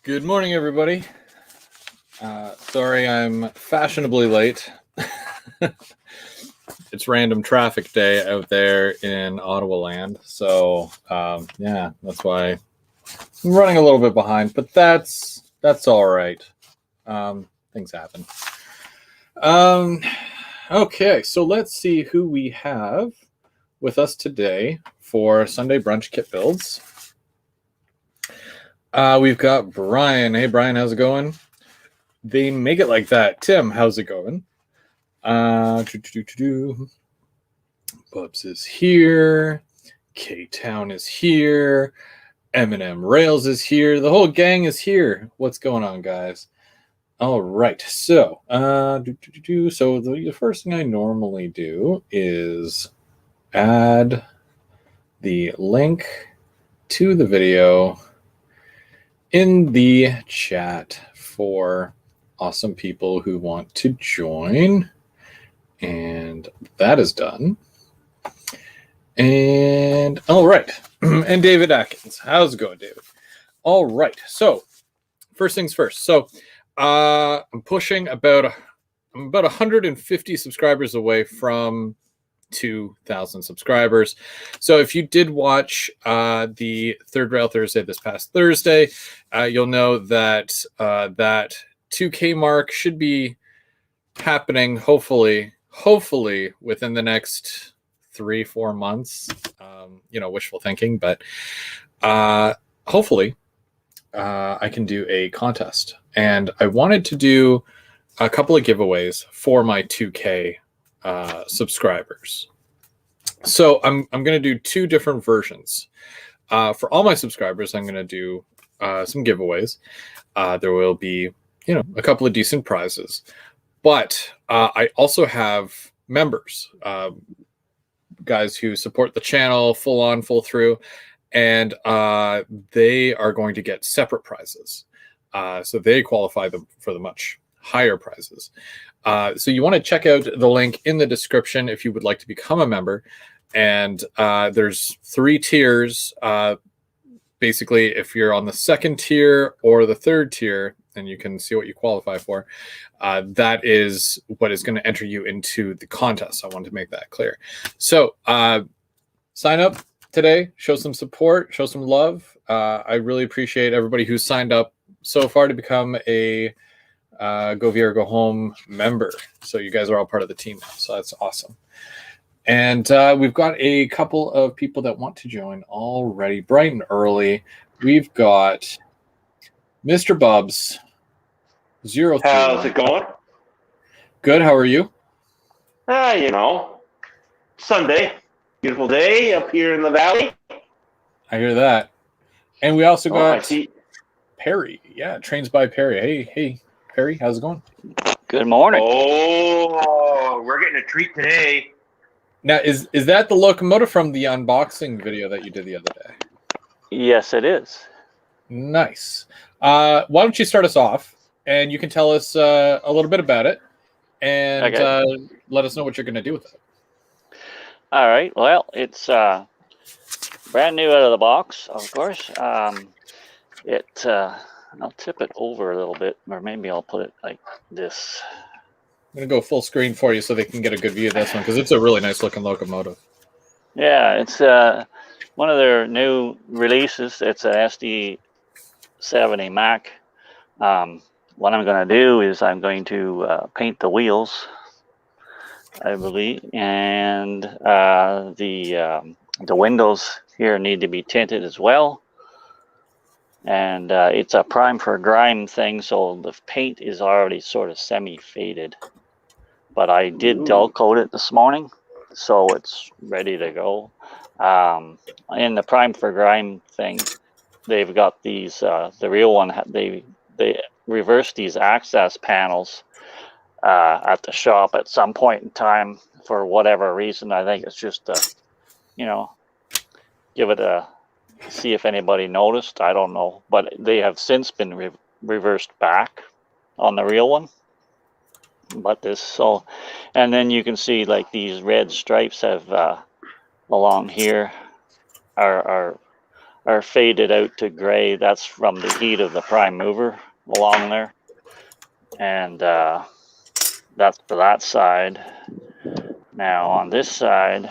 Good morning, everybody. Sorry I'm fashionably late. It's random traffic day out there in Ottawa land. So, yeah, that's why I'm running a little bit behind, but that's all right. Things happen. Okay, so let's see who we have with us today for Sunday brunch kit builds. We've got Brian. Hey, Brian, how's it going? They make it like that. Tim, how's it going? Bubs is here. K-Town is here. M&M Rails is here. The whole gang is here. What's going on, guys? All right. So, so the first thing I normally do is add the link to the video in the chat for awesome people who want to join. And that is done. And all right. And David Atkins. How's it going, David? All right. So first things first. So I'm pushing about 150 subscribers away from 2,000 subscribers. So if you did watch the Third Rail Thursday this past Thursday, you'll know that that 2K mark should be happening hopefully within the next 3-4 months. Wishful thinking, but hopefully I can do a contest. And I wanted to do a couple of giveaways for my 2K subscribers. So I'm going to do two different versions. For all my subscribers, I'm going to do some giveaways. There will be, a couple of decent prizes. But I also have members, guys who support the channel full on, full through, and they are going to get separate prizes. So they qualify them for the much higher prizes. So you want to check out the link in the description if you would like to become a member. And there's 3 tiers. Basically, if you're on the second tier or the third tier, and you can see what you qualify for, that is what is going to enter you into the contest. I want to make that clear. So sign up today, show some support, show some love. I really appreciate everybody who's signed up so far to become a Go Via or Go Home member. So you guys are all part of the team now. So that's awesome. And we've got a couple of people that want to join already, bright and early. We've got Mr. Bubs, 03. How's it going? Good. How are you? Sunday, beautiful day up here in the valley. I hear that. And we also got I see. Perry. Yeah, Trains by Perry. Hey, Perry, how's it going? Good morning. Oh, we're getting a treat today. Now, is that the locomotive from the unboxing video that you did the other day? Yes, it is. Nice. Why don't you start us off, and you can tell us a little bit about it, and let us know what you're going to do with it. All right. Well, it's brand new out of the box, of course. I'll tip it over a little bit, or maybe I'll put it like this. I'm going to go full screen for you so they can get a good view of this one, because it's a really nice looking locomotive. Yeah, it's one of their new releases. It's a SD70 Mac. What I'm going to do is I'm going to paint the wheels, I believe, and the windows here need to be tinted as well. And it's a prime for grime thing, so the paint is already sort of semi-faded. But I did dull coat it this morning, so it's ready to go. In the prime for grime thing, they've got these, the real one, they reversed these access panels at the shop at some point in time for whatever reason. I think it's just to, give it a, see if anybody noticed. I don't know, but they have since been reversed back on the real one. But and then you can see like these red stripes have along here are are faded out to gray. That's from the heat of the prime mover along there. And that's for that side. Now on this side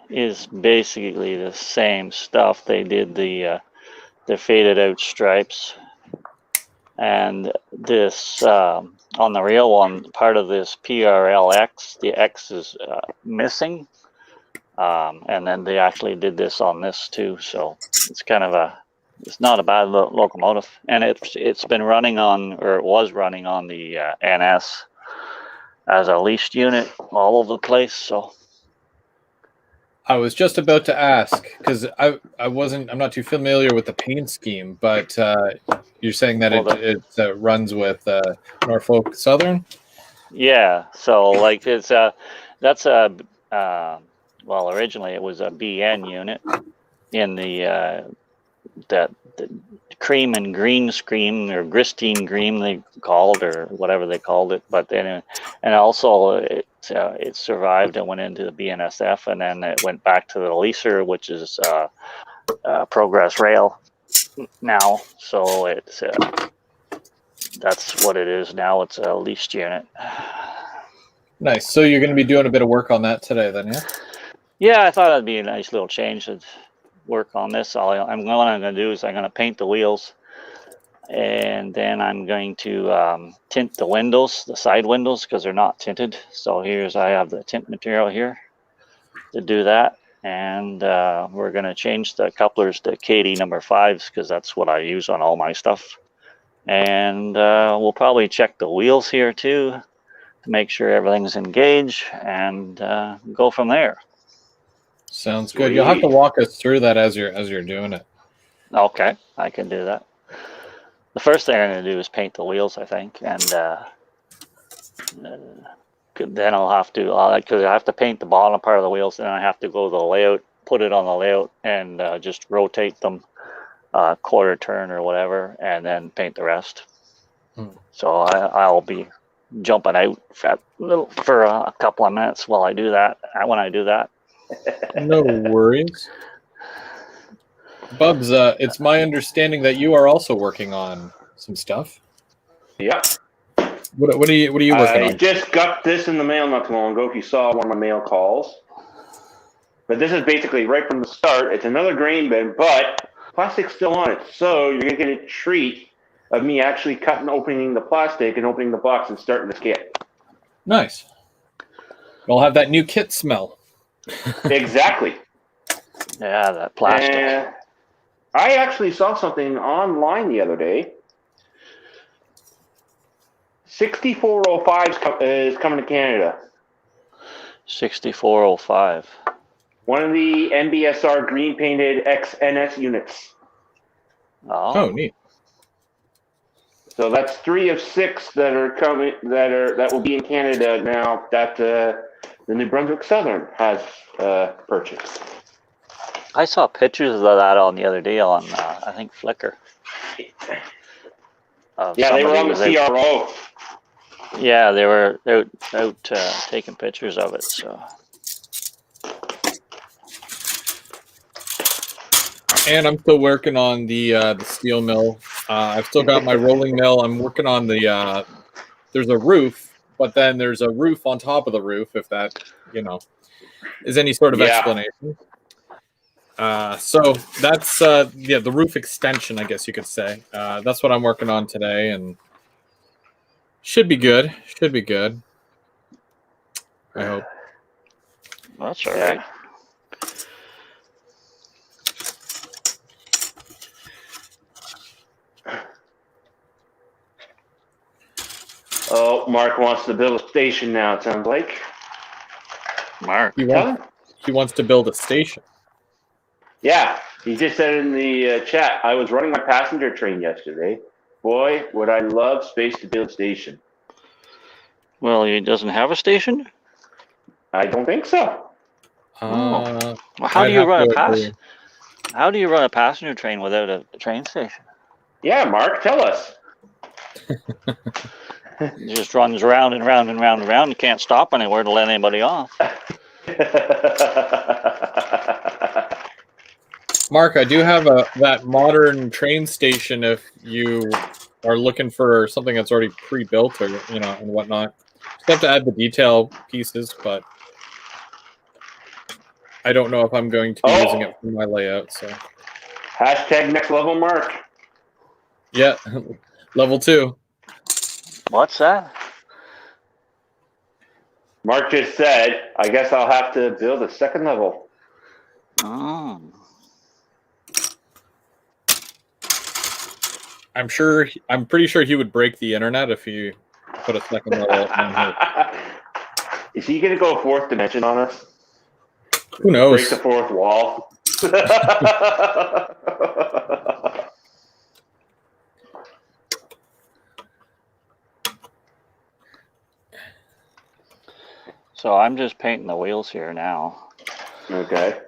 is basically the same stuff. They did the faded out stripes, and this on the real one, part of this PRLX, the X is missing, and then they actually did this on this too. So it's kind of it's not a bad locomotive, and it's been running on, or it was running on the NS as a leased unit all over the place. So I was just about to ask because I'm not too familiar with the paint scheme, but you're saying that it runs with Norfolk Southern. Yeah, so like that's well, originally it was a BN unit in the the cream and green scheme, or Gristine green they called, or whatever they called it. But then, and also it survived and went into the BNSF, and then it went back to the leaser, which is Progress Rail now. So it's that's what it is now. It's a leased unit. Nice. So you're going to be doing a bit of work on that today, then, yeah? Yeah, I thought it'd be a nice little change to work on this. What I'm going to do is I'm going to paint the wheels, and then I'm going to tint the windows, the side windows, because they're not tinted. So I have the tint material here to do that, and we're going to change the couplers to KD number 5s because that's what I use on all my stuff. And we'll probably check the wheels here too to make sure everything's engaged, and go from there. Sounds good. You'll have to walk us through that as you're doing it. Okay, I can do that. The first thing I'm going to do is paint the wheels, I think, and then I'll have to, because I have to paint the bottom part of the wheels, and I have to go to the layout, put it on the layout, and just rotate them quarter turn or whatever, and then paint the rest. So I'll be jumping out for a couple of minutes while I do that. When I do that. No worries. Bubs, it's my understanding that you are also working on some stuff. Yeah. What are you working on? I just got this in the mail not too long ago, if you saw one of my mail calls. But this is basically right from the start. It's another grain bin, but plastic's still on it. So you're going to get a treat of me actually opening the plastic and opening the box and starting the kit. Nice. You'll have that new kit smell. Exactly. Yeah, that plastic. And I actually saw something online the other day. 6405 is coming to Canada. 6405. One of the NBSR green painted XNS units. Oh, neat. So that's 3 of 6 that are coming. That will be in Canada now. That the New Brunswick Southern has purchased. I saw pictures of that on the other day on I think Flickr. Yeah, they were on the CRO. Yeah, they were out taking pictures of it. So. And I'm still working on the steel mill. I've still got my rolling mill. I'm working on the. There's a roof, but then there's a roof on top of the roof. If that is any sort of explanation. So that's the roof extension, I guess you could say. That's what I'm working on today, and should be good. Should be good. I hope. That's all right. Oh, Mark wants to build a station now, it sounds like. Mark. He wants to build a station. Yeah, he just said in the chat, I was running my passenger train yesterday. Boy, would I love space to build a station. Well, he doesn't have a station? I don't think so. Well, how do you run a passenger train without a train station? Yeah, Mark, tell us. It just runs round and round and round and round. You can't stop anywhere to let anybody off. Mark, I do have that modern train station if you are looking for something that's already pre-built or and whatnot. Just have to add the detail pieces, but I don't know if I'm going to be using it for my layout. So Hashtag next level Mark. yeah, level 2. What's that? Mark just said, I guess I'll have to build a second level. Oh. I'm pretty sure he would break the internet if he put a second level on his. Is he going to go fourth dimension on us? Who knows? Break the fourth wall? So I'm just painting the wheels here now. Okay.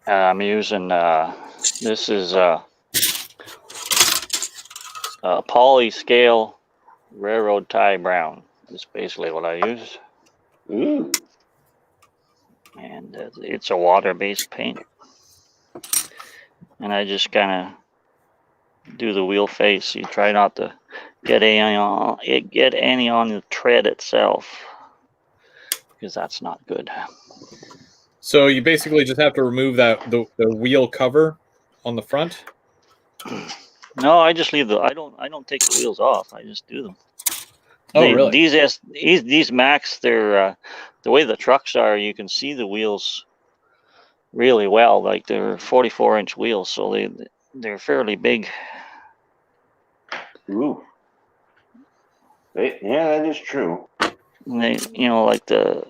I'm using this is poly scale railroad tie brown. That's basically what I use, Ooh. and it's a water-based paint. And I just kind of do the wheel face. You try not to get any on the tread itself, because that's not good. So you basically just have to remove the wheel cover on the front. No, I just leave I don't take the wheels off. I just do them. Really? These Macs, they're the way the trucks are. You can see the wheels really well. Like they're 44-inch wheels, so they're fairly big. Ooh. Yeah, that is true. And they, like the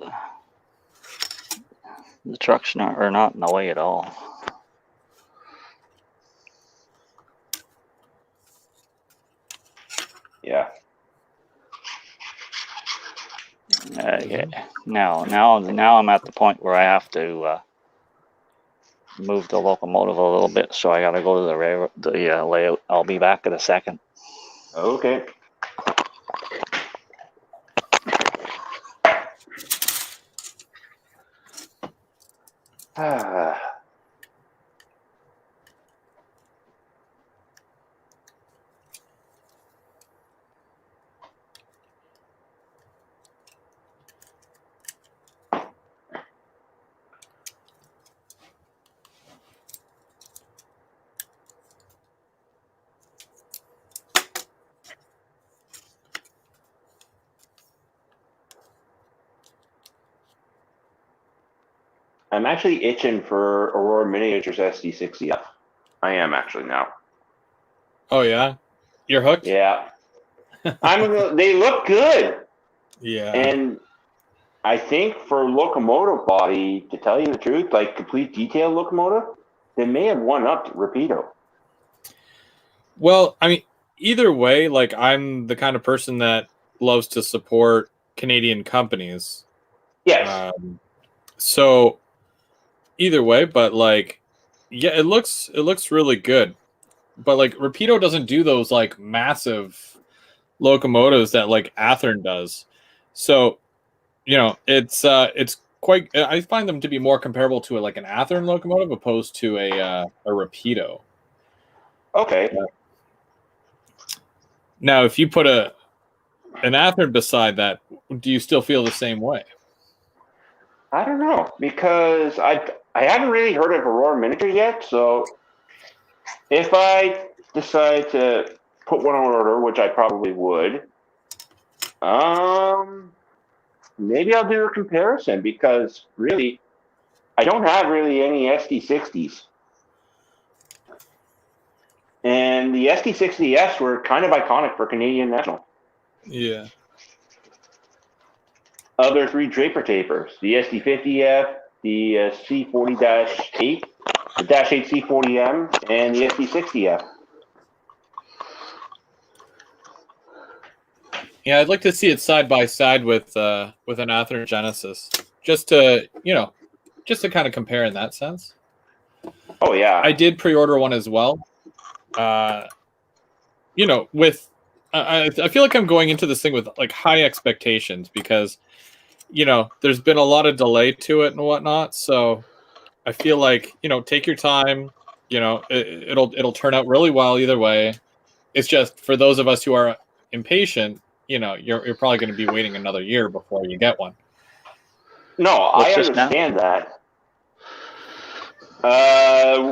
trucks are not in the way at all. Yeah. Okay. Now I'm at the point where I have to move the locomotive a little bit, so I got to go to the layout. I'll be back in a second. Okay. I'm actually itching for Aurora Miniatures SD60F. I am actually now. Oh yeah, you're hooked. Yeah. They look good. Yeah. And I think for locomotive body, to tell you the truth, like complete detail locomotive, they may have one up to Rapido. Well, I mean, either way, like I'm the kind of person that loves to support Canadian companies. Yes. So either way, but like, yeah, it looks really good. But like Rapido doesn't do those like massive locomotives that like Athearn does. So, it's quite. I find them to be more comparable to like an Athearn locomotive opposed to a Rapido. Okay. Now, if you put an Athearn beside that, do you still feel the same way? I don't know, because I haven't really heard of Aurora Miniatures yet, so if I decide to put one on order, which I probably would, maybe I'll do a comparison, because really, I don't have really any SD60s. And the SD60S were kind of iconic for Canadian National. Yeah. Other three Draper tapers, the SD50F, the C40-8, the -8 C40M, and the SD60F. Yeah, I'd like to see it side by side with an Athearn Genesis, just to kind of compare in that sense. Oh yeah, I did pre-order one as well. With I feel like I'm going into this thing with like high expectations because there's been a lot of delay to it and whatnot. So I feel like take your time, it'll turn out really well either way. It's just for those of us who are impatient, you're probably going to be waiting another year before you get one. No, What's I this now? understand that.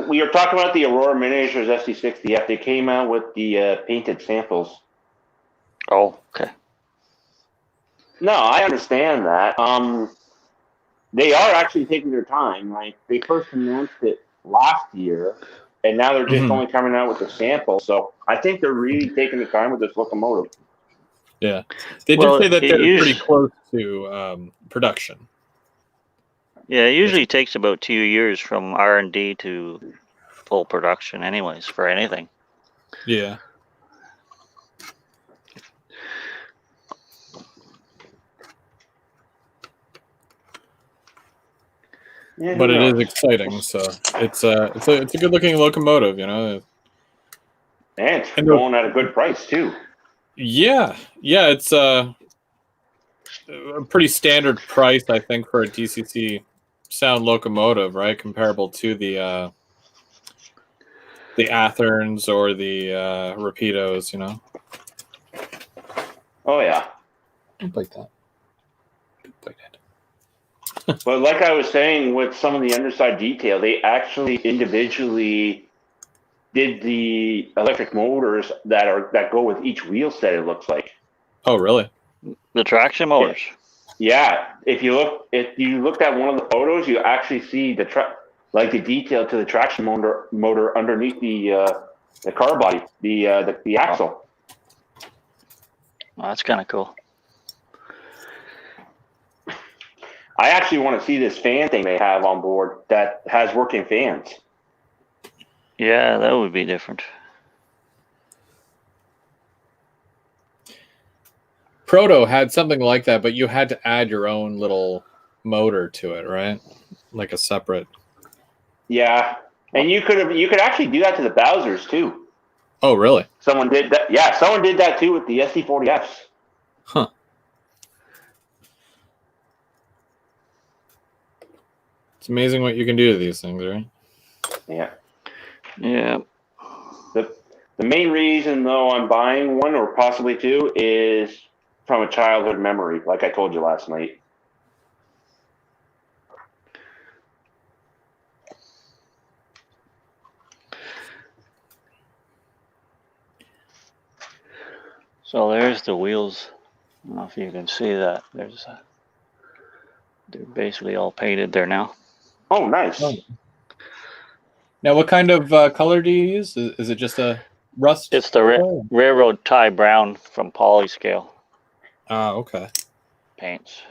We are talking about the Aurora Miniatures SD60F. They came out with the painted samples. Oh, okay. No, I understand that. They are actually taking their time. Like they first announced it last year, and now they're just only coming out with the sample. So I think they're really taking the time with this locomotive. Yeah, they Well, did say that it they're pretty usually- close to production. Yeah, it usually takes about 2 years from R&D to full production, anyways, for anything. Yeah. Yeah, But who it is knows? exciting, so it's a good looking locomotive, And it's And going at a good price too. yeah, it's a pretty standard price, I think, for a DCC sound locomotive, right? Comparable to the Atherns or the Rapidos, Oh yeah. Don't like that. But like I was saying, with some of the underside detail, they actually individually did the electric motors that go with each wheel set. It looks like. Oh, really? The traction motors. Yeah, if you looked at one of the photos, you actually see the detail to the traction motor underneath the car body, the axle. Well, that's kind of cool. I actually want to see this fan thing they have on board that has working fans. Yeah, that would be different. Proto had something like that, but you had to add your own little motor to it, right? Like a separate. Yeah, and you could actually do that to the Bowsers too. Oh, really? Someone did that. Yeah, someone did that too with the SD40Fs. Huh. It's amazing what you can do to these things, right? Yeah. Yeah. The main reason, though, I'm buying one or possibly two is from a childhood memory, like I told you last night. So there's the wheels. I don't know if you can see that. They're basically all painted there now. Oh, nice. Now, what kind of color do you use? Is it just a rust? It's the railroad tie brown from Polyscale Okay. paints.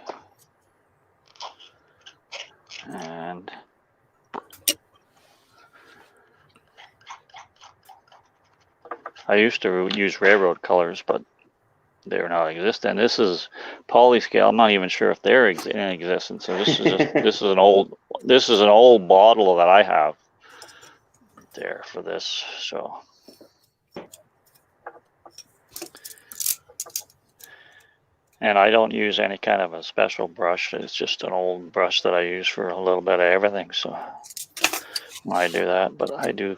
And I used to use railroad colors, but they're not existent. This is Polyscale. I'm not even sure if they're in existence. So this is just, this is an old bottle that I have there for this. So and I don't use any kind of a special brush. It's just an old brush that I use for a little bit of everything. So I do that, but I do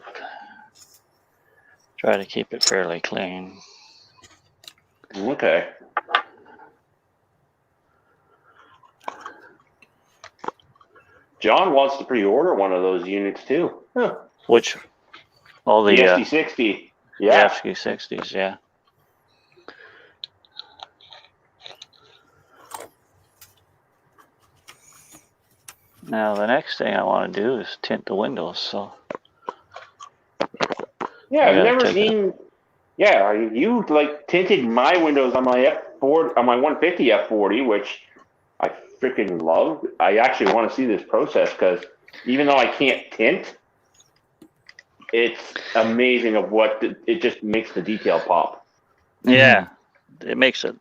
try to keep it fairly clean. Okay. John wants to pre-order one of those units too. Huh. Which? All The the SD60. Yeah. FG60s, yeah. Now the next thing I want to do is tint the windows. So Yeah, I've never seen. Yeah, you like tinted my windows on my F40 on my 150 F40, which I freaking love. I actually want to see this process because even though I can't tint, it's amazing of what it just makes the detail pop. yeah, it makes it.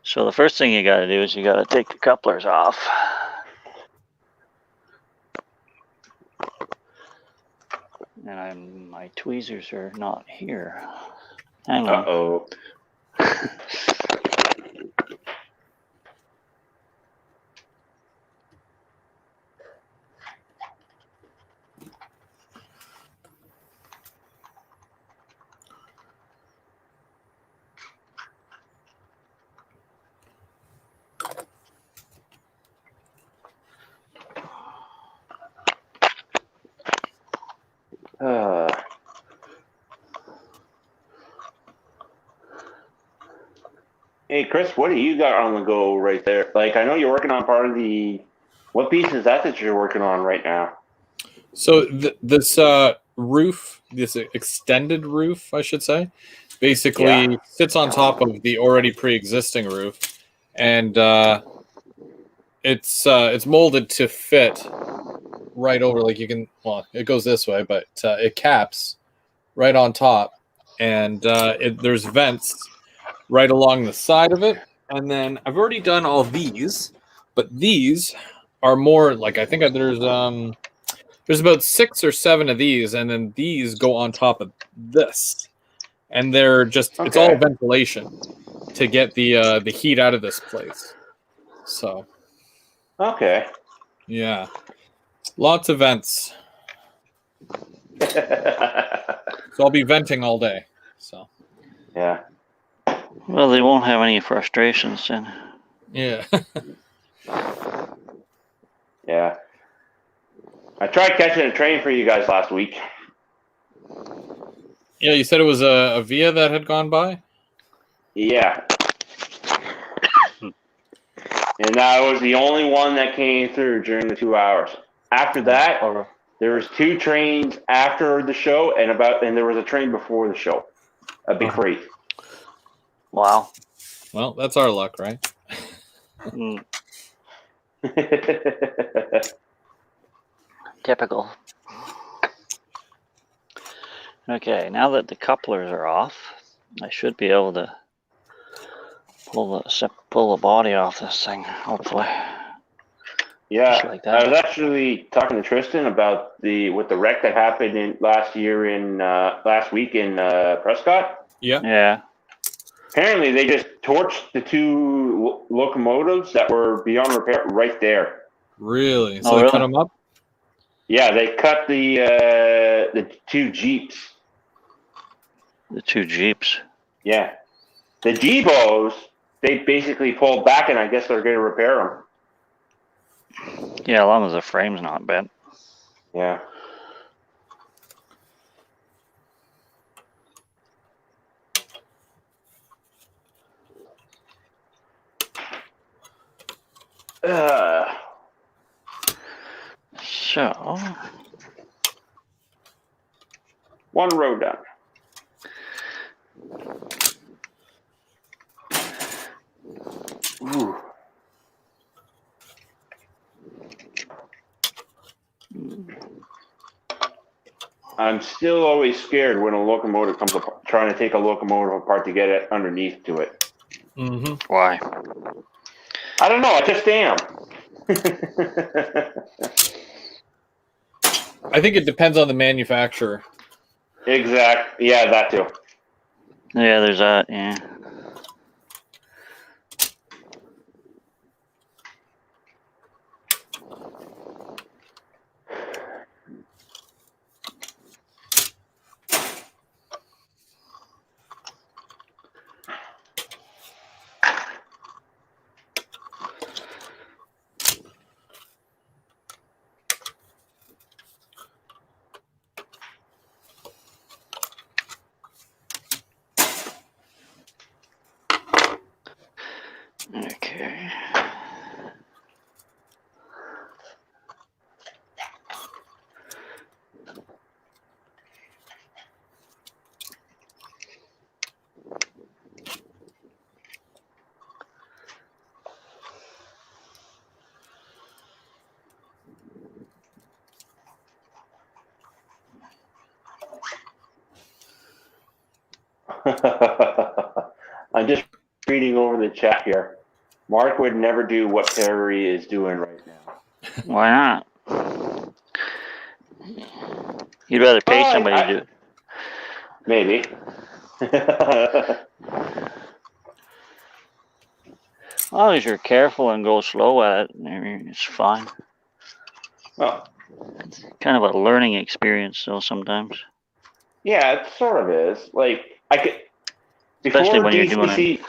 So the first thing you got to do is you got to take the couplers off. And my tweezers are not here. Hang on. Uh-oh. Hey, Chris, what do you got on the go right there? Like, I know you're working on part of the. What piece is that you're working on right now? So this roof, this extended roof, I should say, basically sits on top of the already pre-existing roof, and it's molded to fit right over. Like you can, well, it goes this way, but it caps right on top, and there's vents right along the side of it. And then I've already done all these, but these are more like I think there's about 6 or 7 of these, and then these go on top of this, and they're just it's all ventilation to get the heat out of this place. So Okay. yeah, lots of vents. So I'll be venting all day. So yeah. Well, they won't have any frustrations then. yeah. Yeah. I tried catching a train for you guys last week. Yeah, you said it was a Via that had gone by? Yeah. And that was the only one that came through during the 2 hours. After that, there was 2 trains after the show, and there was a train before the show. A big freight. Wow. Well, that's our luck, right? Typical. Okay, now that the couplers are off, I should be able to pull the body off this thing, hopefully. Yeah, just like that. I was actually talking to Tristan about the wreck that happened last week in Prescott. Yeah. Apparently, they just torched the 2 locomotives that were beyond repair right there. Really? So they cut them up? Yeah, they cut the 2 Jeeps. The 2 Jeeps. Yeah, the Jeepos they basically pulled back, and I guess they're going to repair them. Yeah, as long as the frame's not bent. Yeah. So, 1 row done. Ooh. I'm still always scared when a locomotive comes apart, trying to take a locomotive apart to get it underneath to it. Mm-hmm. Why? I don't know. I just am. I think it depends on the manufacturer. Exactly. Yeah, that too. Yeah, there's that. Yeah. Okay. I'm just reading over the chat here. Mark would never do what Perry is doing right now. Why not? You'd rather pay somebody to do it. Maybe. As long as you're careful and go slow at it, it's fine. Well, It's kind of a learning experience, though, sometimes. yeah, it sort of is. Like, I could... Especially when you're doing it...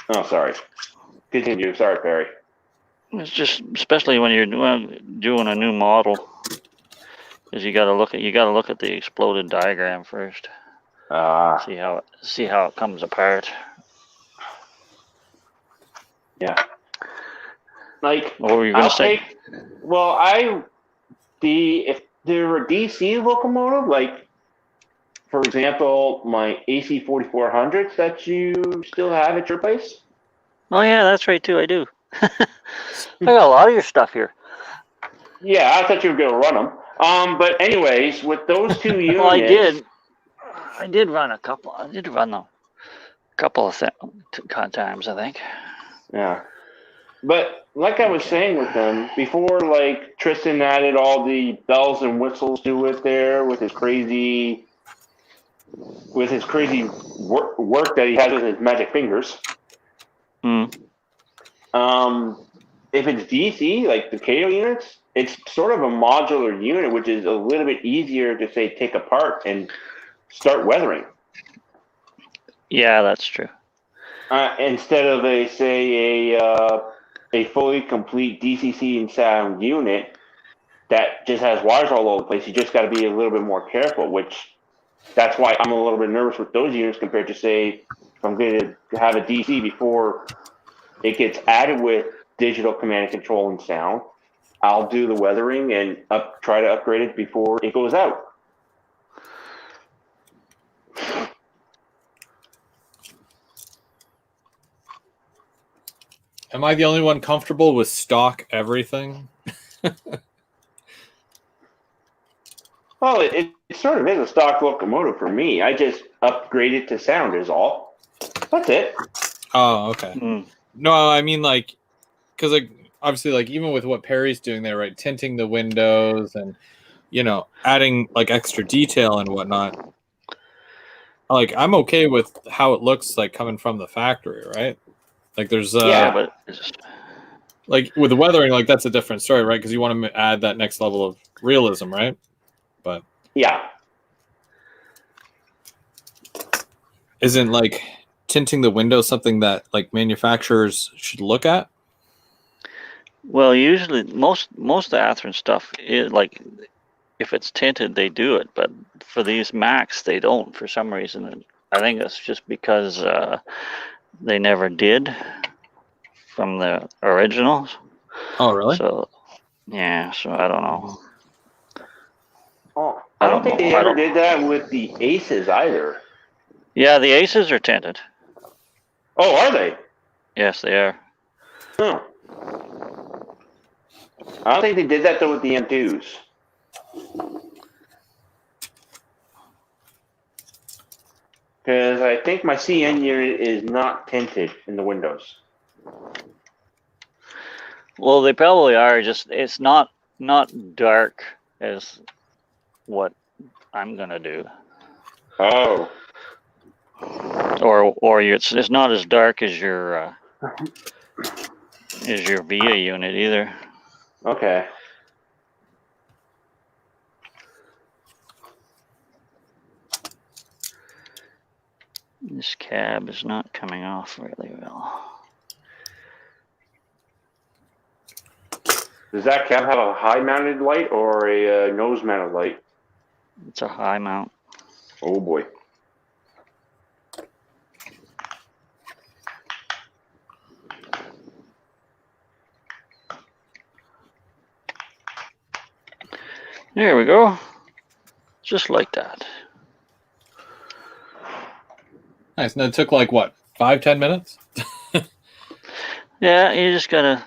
Oh, sorry. Continue. Sorry, Perry. It's just, especially when you're doing a new model, because you got to look at the exploded diagram first. See how it comes apart. Yeah. Like, What were you going to say? If they're a DC locomotive, like, for example, my AC 4400s that you still have at your place. Oh yeah, that's right too. I do. I got a lot of your stuff here. Yeah, I thought you were going to run them. But anyways, with those two units. Well, I did. I did run a couple. I did run a couple of times, I think. Yeah. But like I was saying with them before, like Tristan added all the bells and whistles to it there with his crazy work that he has with his magic fingers. Mm. If it's DC, like the KO units, it's sort of a modular unit, which is a little bit easier to say take apart and start weathering. Yeah, that's true. Instead of a fully complete DCC and sound unit that just has wires all over the place, you just got to be a little bit more careful. That's why I'm a little bit nervous with those units compared to say if I'm going to have a DC before it gets added with digital command and control and sound. I'll do the weathering and try to upgrade it before it goes out. Am I the only one comfortable with stock everything? Well, it sort of is a stock locomotive for me. I just upgrade it to sound is all. That's it. Oh, okay. Mm. No, I mean like, because like obviously like even with what Perry's doing there, right? Tinting the windows and adding like extra detail and whatnot. Like I'm okay with how it looks like coming from the factory, right? Like there's Yeah, but it's just... like with the weathering, like that's a different story, right? Because you want to add that next level of realism, right? But yeah, isn't like tinting the windows something that like manufacturers should look at? Well, usually most of the Athearn stuff is like if it's tinted, they do it, but for these Macs, they don't for some reason. I think it's just because they never did from the originals. Oh, really? So yeah, so I don't know. Oh, I don't think they ever did that with the Aces either. Yeah, the Aces are tinted. Oh, are they? Yes, they are. Oh. I don't think they did that though with the M2s. Because I think my CN unit is not tinted in the windows. Well, they probably are. Just it's not dark as what I'm gonna do. Oh. Or it's not as dark as your VIA unit either. Okay. This cab is not coming off really well. Does that cab have a high-mounted light or a nose-mounted light? It's a high mount. Oh boy. There we go. Just like that. Nice. And it took like what, 5-10 minutes? Yeah, you just gotta,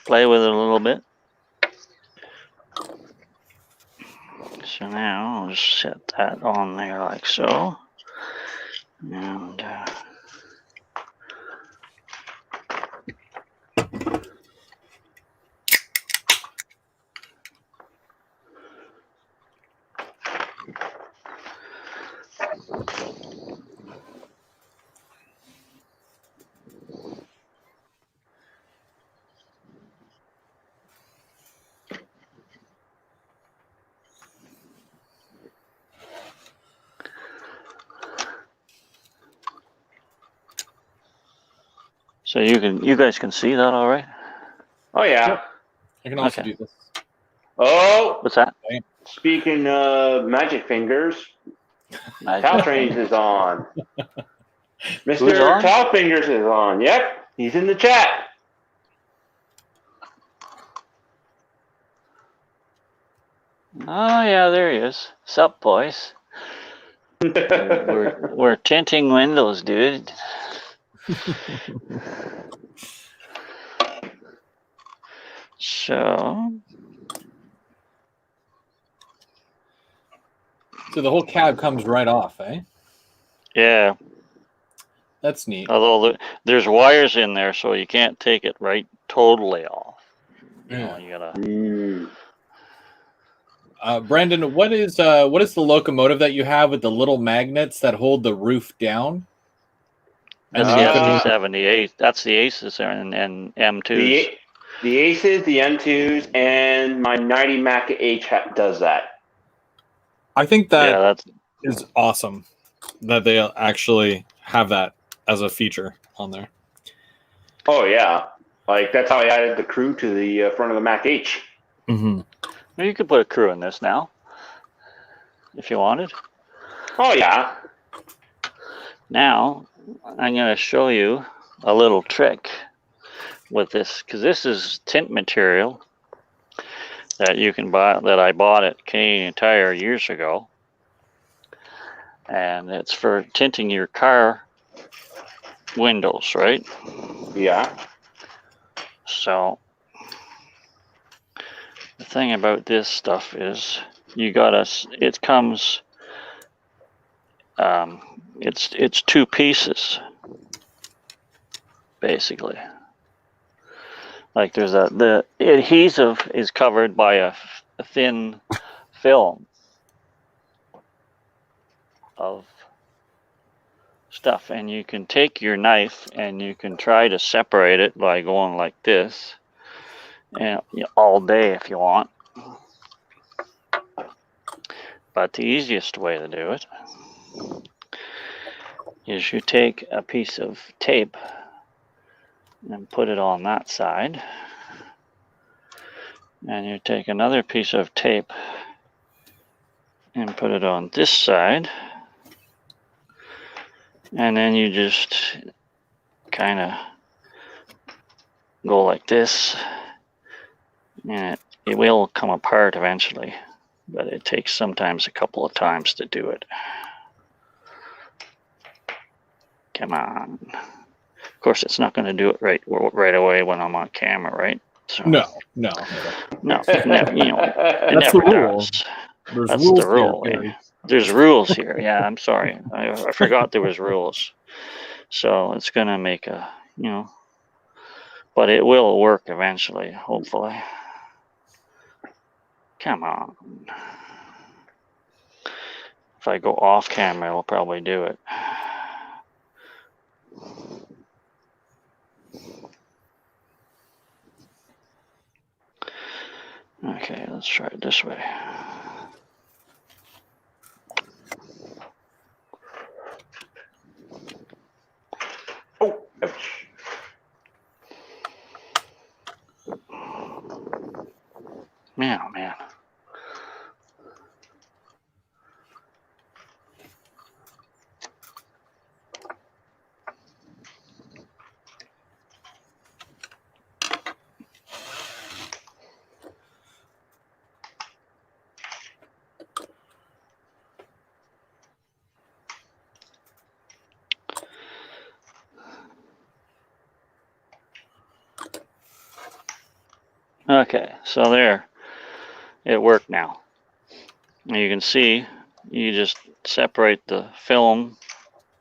play with it a little bit. So now I'll just set that on there like so. And so you guys can see that all right? Oh yeah. I can also Okay. do this. Oh, What's that? speaking of magic fingers, Tal Trains is on. Who's Mr. on? Tal Fingers is on. Yep. He's in the chat. Oh yeah, there he is. Sup, boys? We're tinting windows, dude. So So the whole cab comes right off, eh? yeah, That's neat. although there's wires in there, so you can't take it right totally off. You know, you gotta. Brandon, what is the locomotive that you have with the little magnets that hold the roof down? That's And the then you can FD78. That's the Aces and M2s. The Aces, the M2s, and my 90 Mac H does that. I think that that's is awesome that they actually have that as a feature on there. Oh yeah, like that's how I added the crew to the front of the Mac H. Mm-hmm. well, you could put a crew in this now, if you wanted. Oh yeah. Now I'm going to show you a little trick with this, because this is tint material that you can buy, that I bought at Canadian Tire years ago, and it's for tinting your car windows, right? Yeah. So the thing about this stuff is you gotta, it comes, it's two pieces basically. Like there's the adhesive is covered by a thin film of stuff, and you can take your knife and you can try to separate it by going like this, and all day if you want. But the easiest way to do it is you take a piece of tape and put it on that side, and you take another piece of tape and put it on this side, and then you just kind of go like this, and it will come apart eventually, but it takes sometimes a couple of times to do it. Come on. Of course, it's not going to do it right away when I'm on camera, right? So, No. you know, it That's never the rule. does. There's That's rules the rule. here, Yeah. There's rules here. Yeah, I'm sorry. I forgot there was rules. So it's going to make a, but it will work eventually, hopefully. Come on. If I go off camera, it'll probably do it. Okay, let's try it this way. Oh, ouch. Man, oh man. Okay, so there, it worked now. You can see, you just separate the film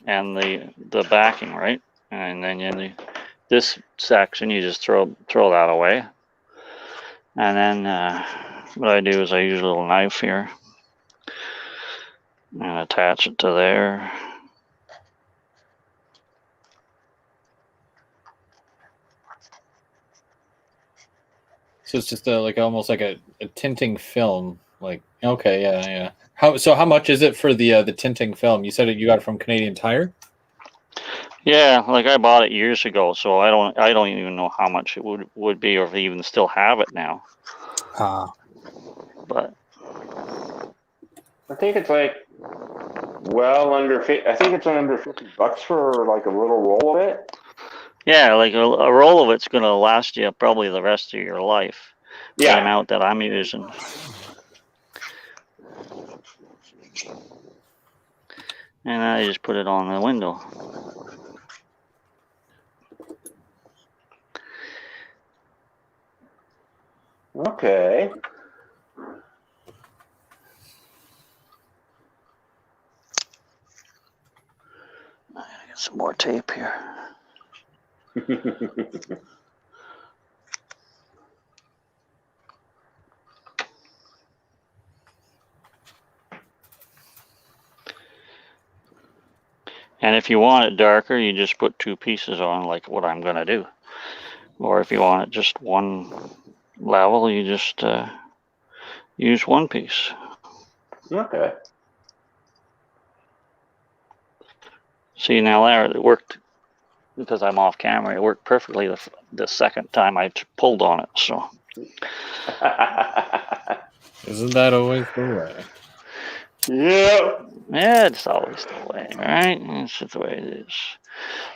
and the backing, right? And then in this section, you just throw that away. And then what I do is I use a little knife here and attach it to there. So it's just almost like a tinting film. Like, okay, yeah. How much is it for the tinting film? You said you got it from Canadian Tire? Yeah, like I bought it years ago, so I don't even know how much it would be, or if they even still have it now. But I think it's like well under. I think it's under $50 for like a little roll of it. Yeah, like a roll of it's going to last you probably the rest of your life. The Yeah. amount that I'm using. And I just put it on the window. Okay. I gotta get some more tape here. And if you want it darker, you just put 2 pieces on, like what I'm going to do. Or if you want it just one level, you just use 1 piece. Okay. See, now there it worked, because I'm off camera, it worked perfectly the second time I pulled on it. So Isn't that always the way? Yep. yeah, it's always the way, right? That's just the way it is.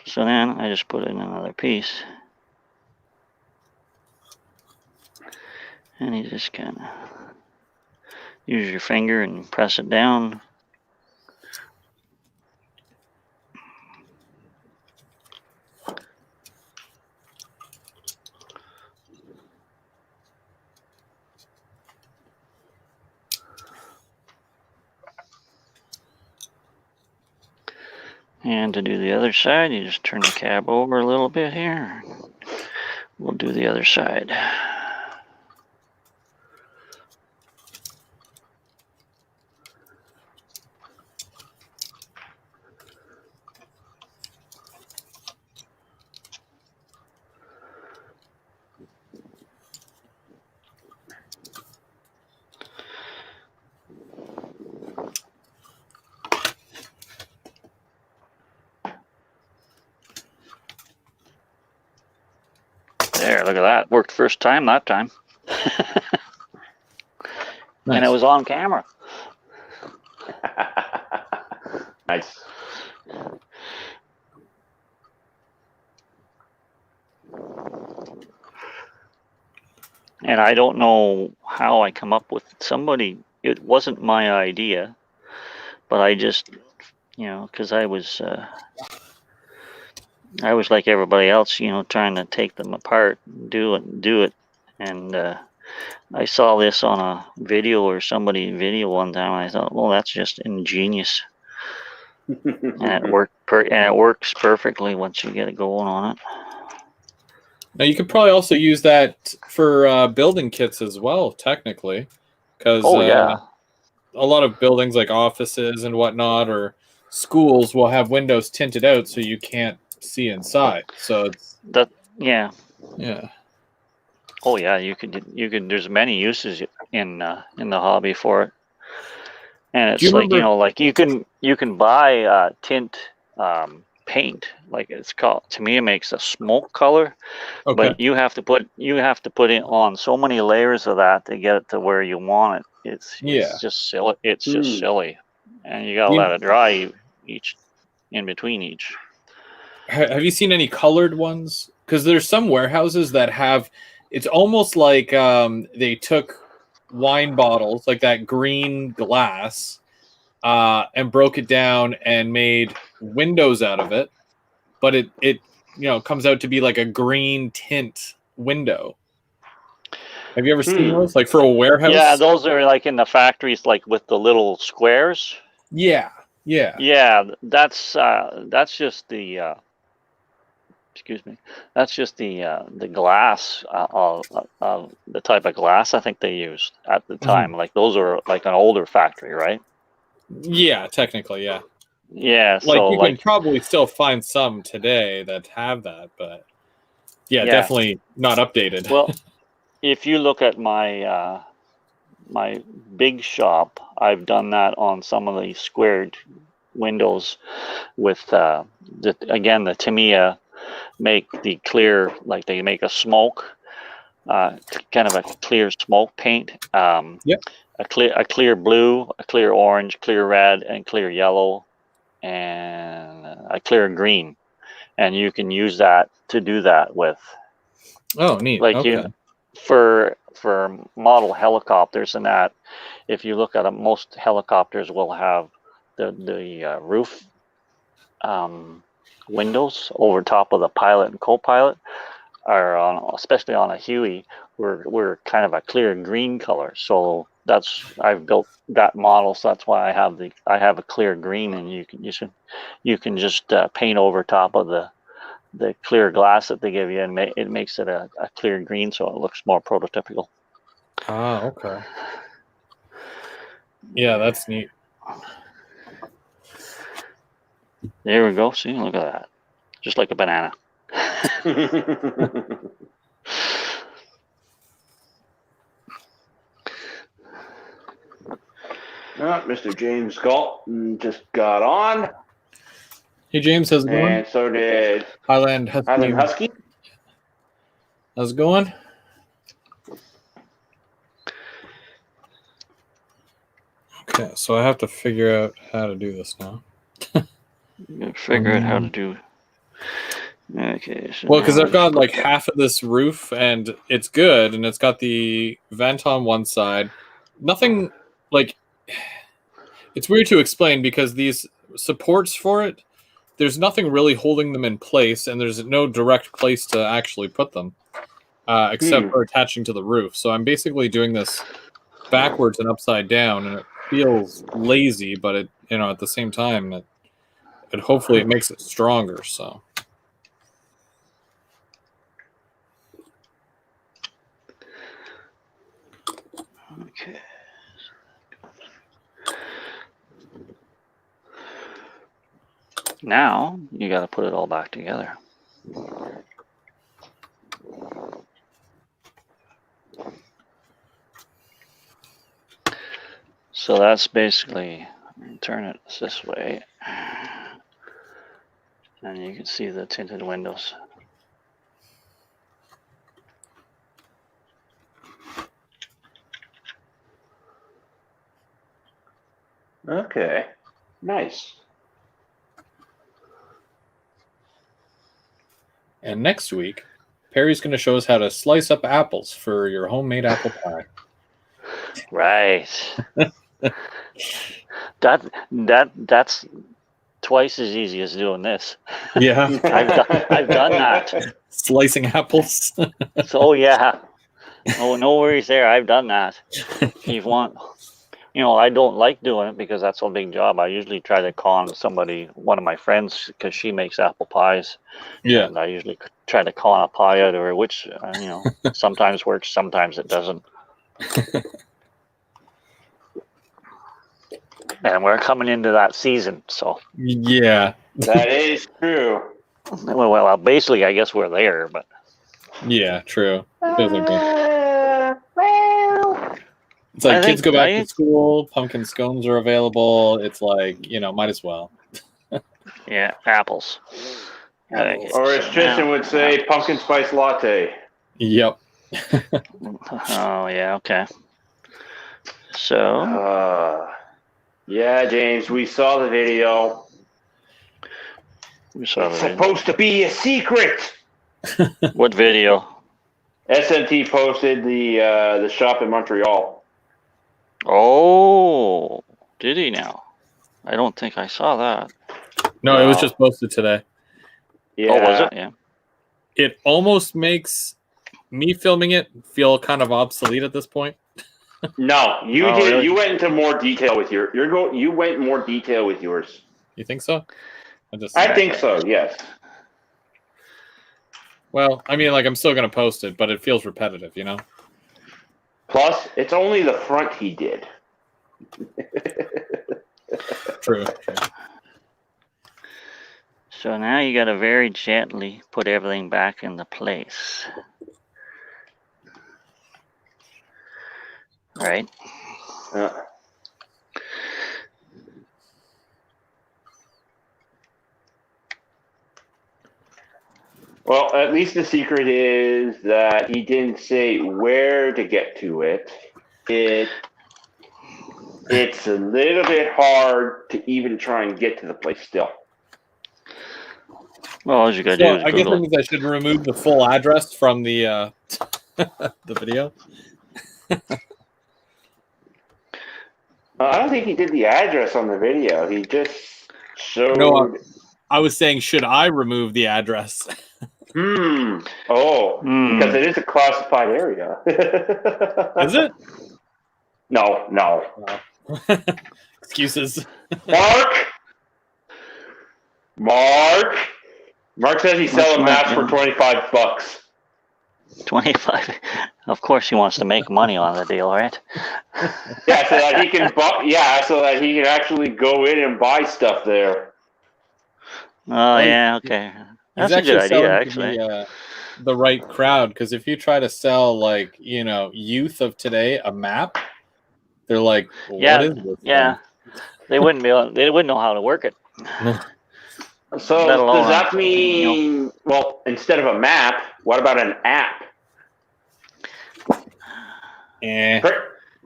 So then I just put in another piece. And you just kind of use your finger and press it down. And to do the other side, you just turn the cab over a little bit here. We'll do the other side. There, look at that. Worked first time that time. Nice. And it was on camera. Nice. And I don't know how I come up with somebody. It wasn't my idea, but I just, because I was like everybody else, trying to take them apart, do it, and I saw this on a video or somebody video one time. And I thought, well, that's just ingenious, and it works perfectly once you get it going on it. Now you could probably also use that for building kits as well, technically, because yeah, a lot of buildings like offices and whatnot or schools will have windows tinted out so you can't see inside. So it's yeah. yeah. Oh yeah, you could. There's many uses in the hobby for it, and Do you it's like remember? like you can buy tint paint, like it's called. To me, it makes a smoke color, Okay. but you have to put it on so many layers of that to get it to where you want it. Yeah. It's just silly. It's just silly, and you gotta You, let it dry each in between each. have you seen any colored ones? Because there's some warehouses that have. It's almost like they took wine bottles, like that green glass, and broke it down and made windows out of it. But it comes out to be like a green tint window. Have you ever seen those? Like for a Yeah, warehouse? those are like in the factories, like with the little squares. Yeah. Yeah. Yeah, that's just the excuse me. That's just the glass the type of glass I think they used at the time. Mhm. Like those are like an older factory, right? Yeah, technically, yeah. Yeah, Like so you can like probably still find some today that have that, but yeah, yeah. definitely not updated. Well, if you look at my big shop, I've done that on some of the squared windows with again the Tamiya make the clear, like they make a smoke, kind of a clear smoke paint, Yep. a clear blue, a clear orange, clear red, and clear yellow, and a clear green. and you can use that to do that with. Oh, neat. Like Okay. for model helicopters and that, if you look at them, most helicopters will have the roof windows over top of the pilot and co-pilot, or especially on a Huey, we're kind of a clear green color. So I've built that model, so that's why I have a clear green, and you can just paint over top of the clear glass that they give you, and it makes it a clear green, so it looks more prototypical. Ah, okay. Yeah, that's neat. There we go. See, look at that. Just like a banana. Mr. James Galt just got on. Hey, James, how's it going? And so did Highland Husky. How's it going? Okay, so I have to figure out how to do this now. You gotta figure out how to do. Okay. So well, because I've got like half of this roof, and it's good, and it's got the vent on one side. Nothing like. It's weird to explain because these supports for it, there's nothing really holding them in place, and there's no direct place to actually put them, except for attaching to the roof. So I'm basically doing this backwards and upside down, and it feels lazy, but it, at the same time, it hopefully it makes it stronger. So. Okay. Now you got to put it all back together. So that's basically, turn it this way, and you can see the tinted windows. Okay, nice. And next week, Perry's going to show us how to slice up apples for your homemade apple pie. Right. That's twice as easy as doing this. Yeah. I've done that. Slicing apples. So yeah. Oh, no worries there. I've done that. If you want, I don't like doing it because that's a big job. I usually try to con one of my friends, because she makes apple pies. Yeah. And I usually try to con a pie out of her, which, sometimes works, sometimes it doesn't. And we're coming into that season, so. Yeah. That is true. Well, basically, I guess we're there, but. Yeah, true. It's like kids go back to school, pumpkin scones are available. It's like, might as well. Yeah, apples. Okay, or as Tristan would say, pumpkin spice latte. Yep. Oh, yeah, okay. So. Yeah, James, we saw the video. It's supposed to be a secret. What video? SMT posted the shop in Montreal. Oh, did he now? I don't think I saw that. No, it was just posted today. Yeah. Oh, was it? Yeah. It almost makes me filming it feel kind of obsolete at this point. No, you did. Really? You went into more detail with you went more detail with yours. You think so? I think so. Yes. Well, I mean, like, I'm still going to post it, but it feels repetitive, Plus, it's only the front he did. True. So now you got to very gently put everything back into place. Right? Well, at least the secret is that he didn't say where to get to it. It's a little bit hard to even try and get to the place still. Well, all you gotta So do is I guess Google that it. means I should remove the full address from the the video. I don't think he did the address on the video. He just showed. No, I was saying, should I remove the address? Oh, because it is a classified area. Is it? No. No. Excuses. Mark says he's What's selling Mark maps for doing? $25. 25. Of course, he wants to make money on the deal, right? Yeah, so that he can buy. Yeah, so that he can actually go in and buy stuff there. Oh, yeah, okay. He's That's a good actually idea, selling actually. to the right crowd, because if you try to sell, like, youth of today a map, they're like, what is this yeah. They wouldn't know how to work it. thing? So Let alone, does that you know. mean, well, instead of a map, what about an app?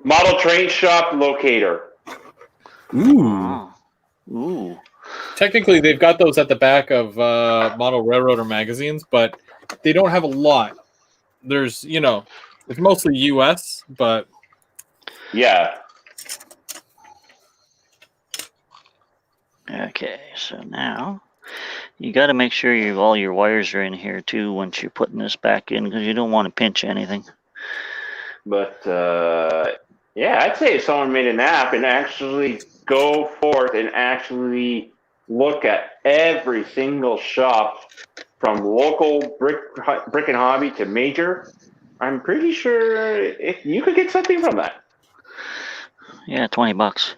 Model train shop locator. Ooh. Ooh. Technically, they've got those at the back of model railroader magazines, but they don't have a lot. There's, it's mostly U.S., but Yeah. Okay, so now you got to make sure all your wires are in here too once you're putting this back in, because you don't want to pinch anything. But yeah, I'd say if someone made an app and actually go forth and actually look at every single shop from local brick and hobby to major, I'm pretty sure if you could get something from that. Yeah, $20.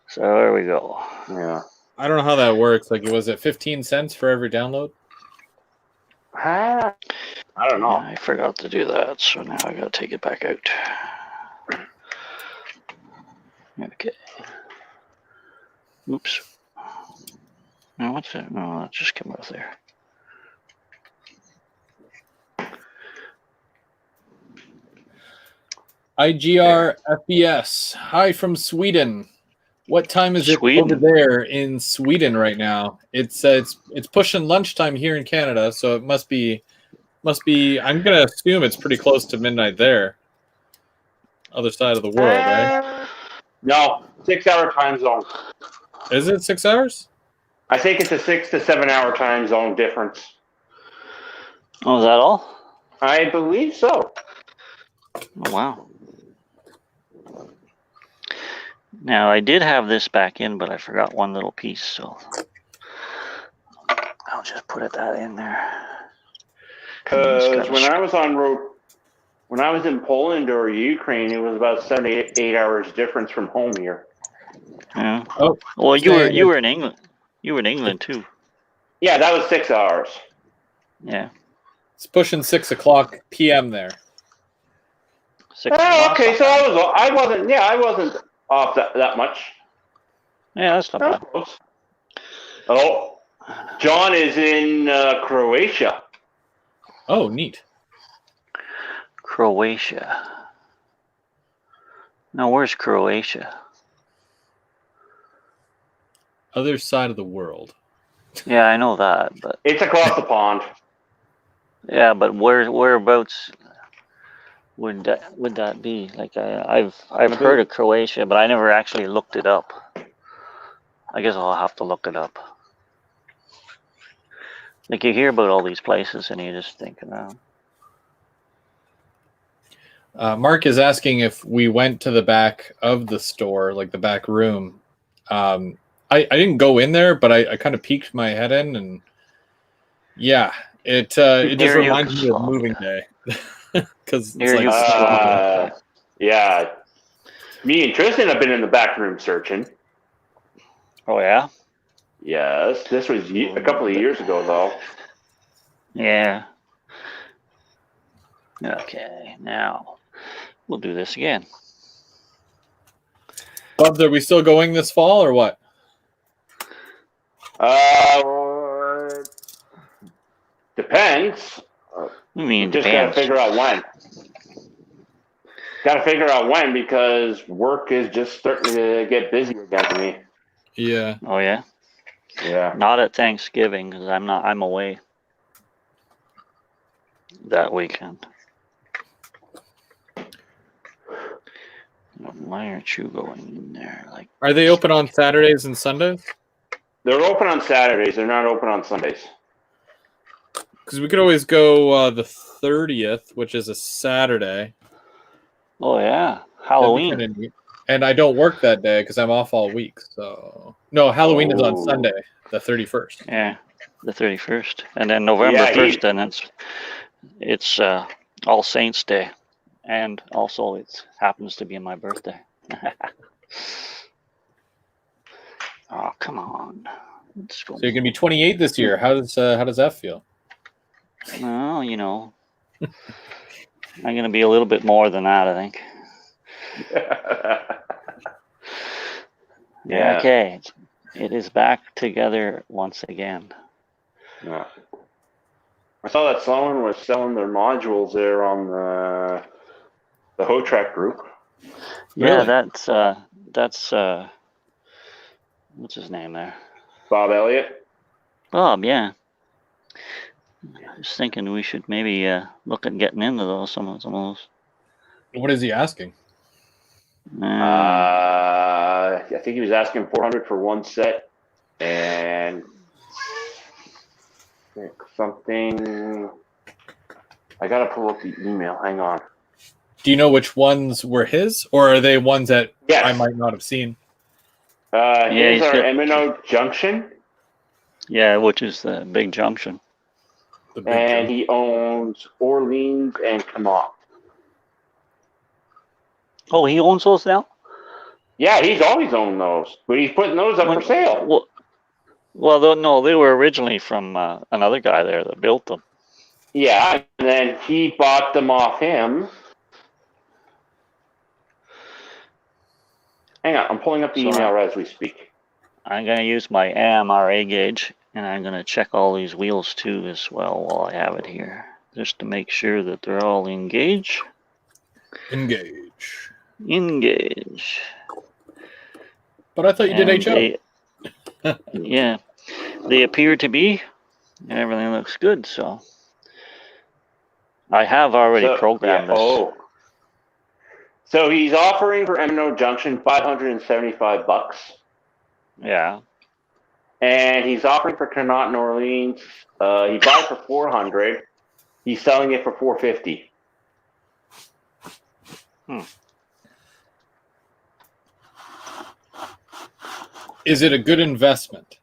So there we go. Yeah. I don't know how that works. Like, was it 15 cents for every download? I don't know. I forgot to do that, so now I got to take it back out. Okay. Oops. Now what's that? No, that just came out there. IGR FBS. Hi from Sweden. What time is it Sweden? over there in Sweden right now? It's pushing lunchtime here in Canada, so it must be. I'm gonna assume it's pretty close to midnight there. Other side of the world, right? No, 6-hour time zone. Is it 6 hours? I think it's a 6 to 7 hour time zone difference. Oh, is that all? I believe so. Oh, wow. Now, I did have this back in, but I forgot one little piece, so I'll just put that in there. Because when I was on road, when I was in Poland or Ukraine, it was about 7 to 8 hours difference from home here. Yeah. Oh, well, you were in England. You were in England too. Yeah, that was 6 hours. Yeah. It's pushing 6 o'clock p.m. there. 6 Oh, okay. So I wasn't off that much. Yeah, that's not bad. Close. Oh, John is in Croatia. Oh, neat. Croatia. Now, where's Croatia? Other side of the world. Yeah, I know that, but It's across the pond. yeah, but whereabouts would that be? Like I've heard of Croatia, but I never actually looked it up. I guess I'll have to look it up. Like you hear about all these places, and you just think, Mark is asking if we went to the back of the store, like the back room. I didn't go in there, but I kind of peeked my head in, and yeah, it just reminds me of moving day. Because it's like yeah, me and Tristan have been in the back room searching. Oh yeah. Yes, this was a couple of years ago though. Yeah. Okay, now we'll do this again. Bubs, are we still going this fall or what? Depends. Just gotta figure out when. Got to figure out when, because work is just starting to get busy again for me. Yeah. Oh yeah. Yeah. Not at Thanksgiving because I'm away that weekend. Why aren't you going in there? Like, Are they open on Saturdays and Sundays? They're open on Saturdays. They're not open on Sundays. Because we could always go the 30th, which is a Saturday. oh yeah, That'd be Halloween. kinda neat. And I don't work that day because I'm off all week. So no, Halloween is on Oh. Sunday, the 31st. Yeah, the 31st, and then November Yeah, 1st. Then it's All Saints Day, and also it happens to be my birthday. Oh, come on. Let's go. So you're gonna be 28 this year. How does that feel? Well, you know, I'm going to be a little bit more than that, I think. Yeah. Okay. It is back together once again. Yeah. I saw that someone was selling their modules there on the Hotrack group. Yeah, Really? that's what's his name there? Bob Elliott. Bob, yeah. I was thinking we should maybe look at getting into those some of those. What is he asking? I think he was asking 400 for one set, and something. I gotta pull up the email. Hang on. Do you know which ones were his, or are they ones that Yes. I might not have seen? Here's our M&O Junction. Yeah, which is the big junction. The big And jump. he owns Orleans and Connaught. Oh, he owns those now? Yeah, he's always owned those, but he's putting those up for sale. Well, no, they were originally from another guy there that built them. Yeah, and then he bought them off him. Hang on, I'm pulling up the email as we speak. I'm going to use my AMRA gauge, and I'm going to check all these wheels too as well while I have it here, just to make sure that they're all engaged. Engage. But I thought you did HO. Yeah, they appear to be. Everything looks good, so I have already programmed this. Oh. So he's offering for M&O Junction $575. Yeah. And he's offering for Connaught and Orleans. He bought it for $400. He's selling it for $450. Is it a good investment?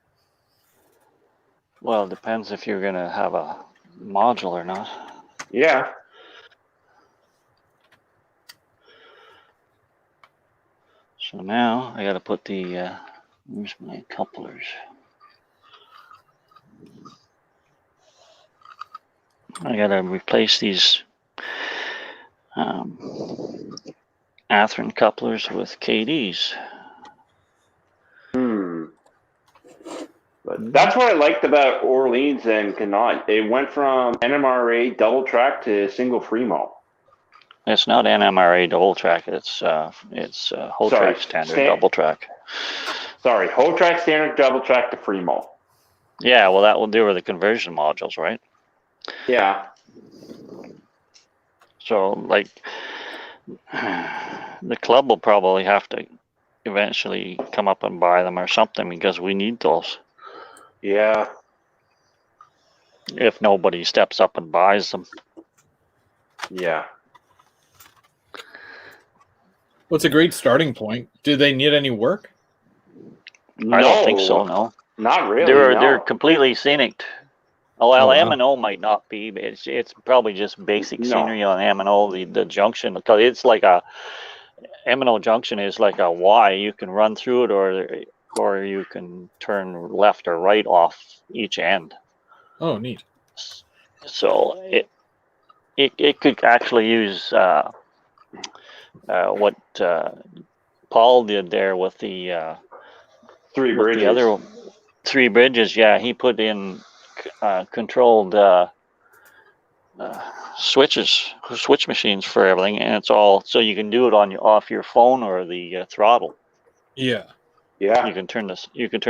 Well, it depends if you're going to have a module or not. Yeah. So now I got to put the where's my couplers? I got to replace these Athearn couplers with KDs. But that's what I liked about Orleans and Connaught. It went from NMRA double track to single Fremo. It's not NMRA double track. It's Hotrack standard double track. Sorry, Hotrack standard double track to Fremo. Yeah, well, that will do with the conversion modules, right? Yeah. So, like, the club will probably have to eventually come up and buy them or something because we need those. Yeah. If nobody steps up and buys them. Yeah. What's a great starting point? Do they need any work? I don't think so, no. Not really. They're completely scenic. Well, Oh, wow. M&O might not be, but it's probably just basic scenery on M&O, the junction, because it's like a M&O junction is like a Y. You can run through it or you can turn left or right off each end. Oh, neat. So it could actually use what Paul did there with the three bridges. The other 3 bridges, yeah, he put in controlled switch machines for everything, and it's all so you can do it off your phone or the throttle. Yeah. Yeah. You can turn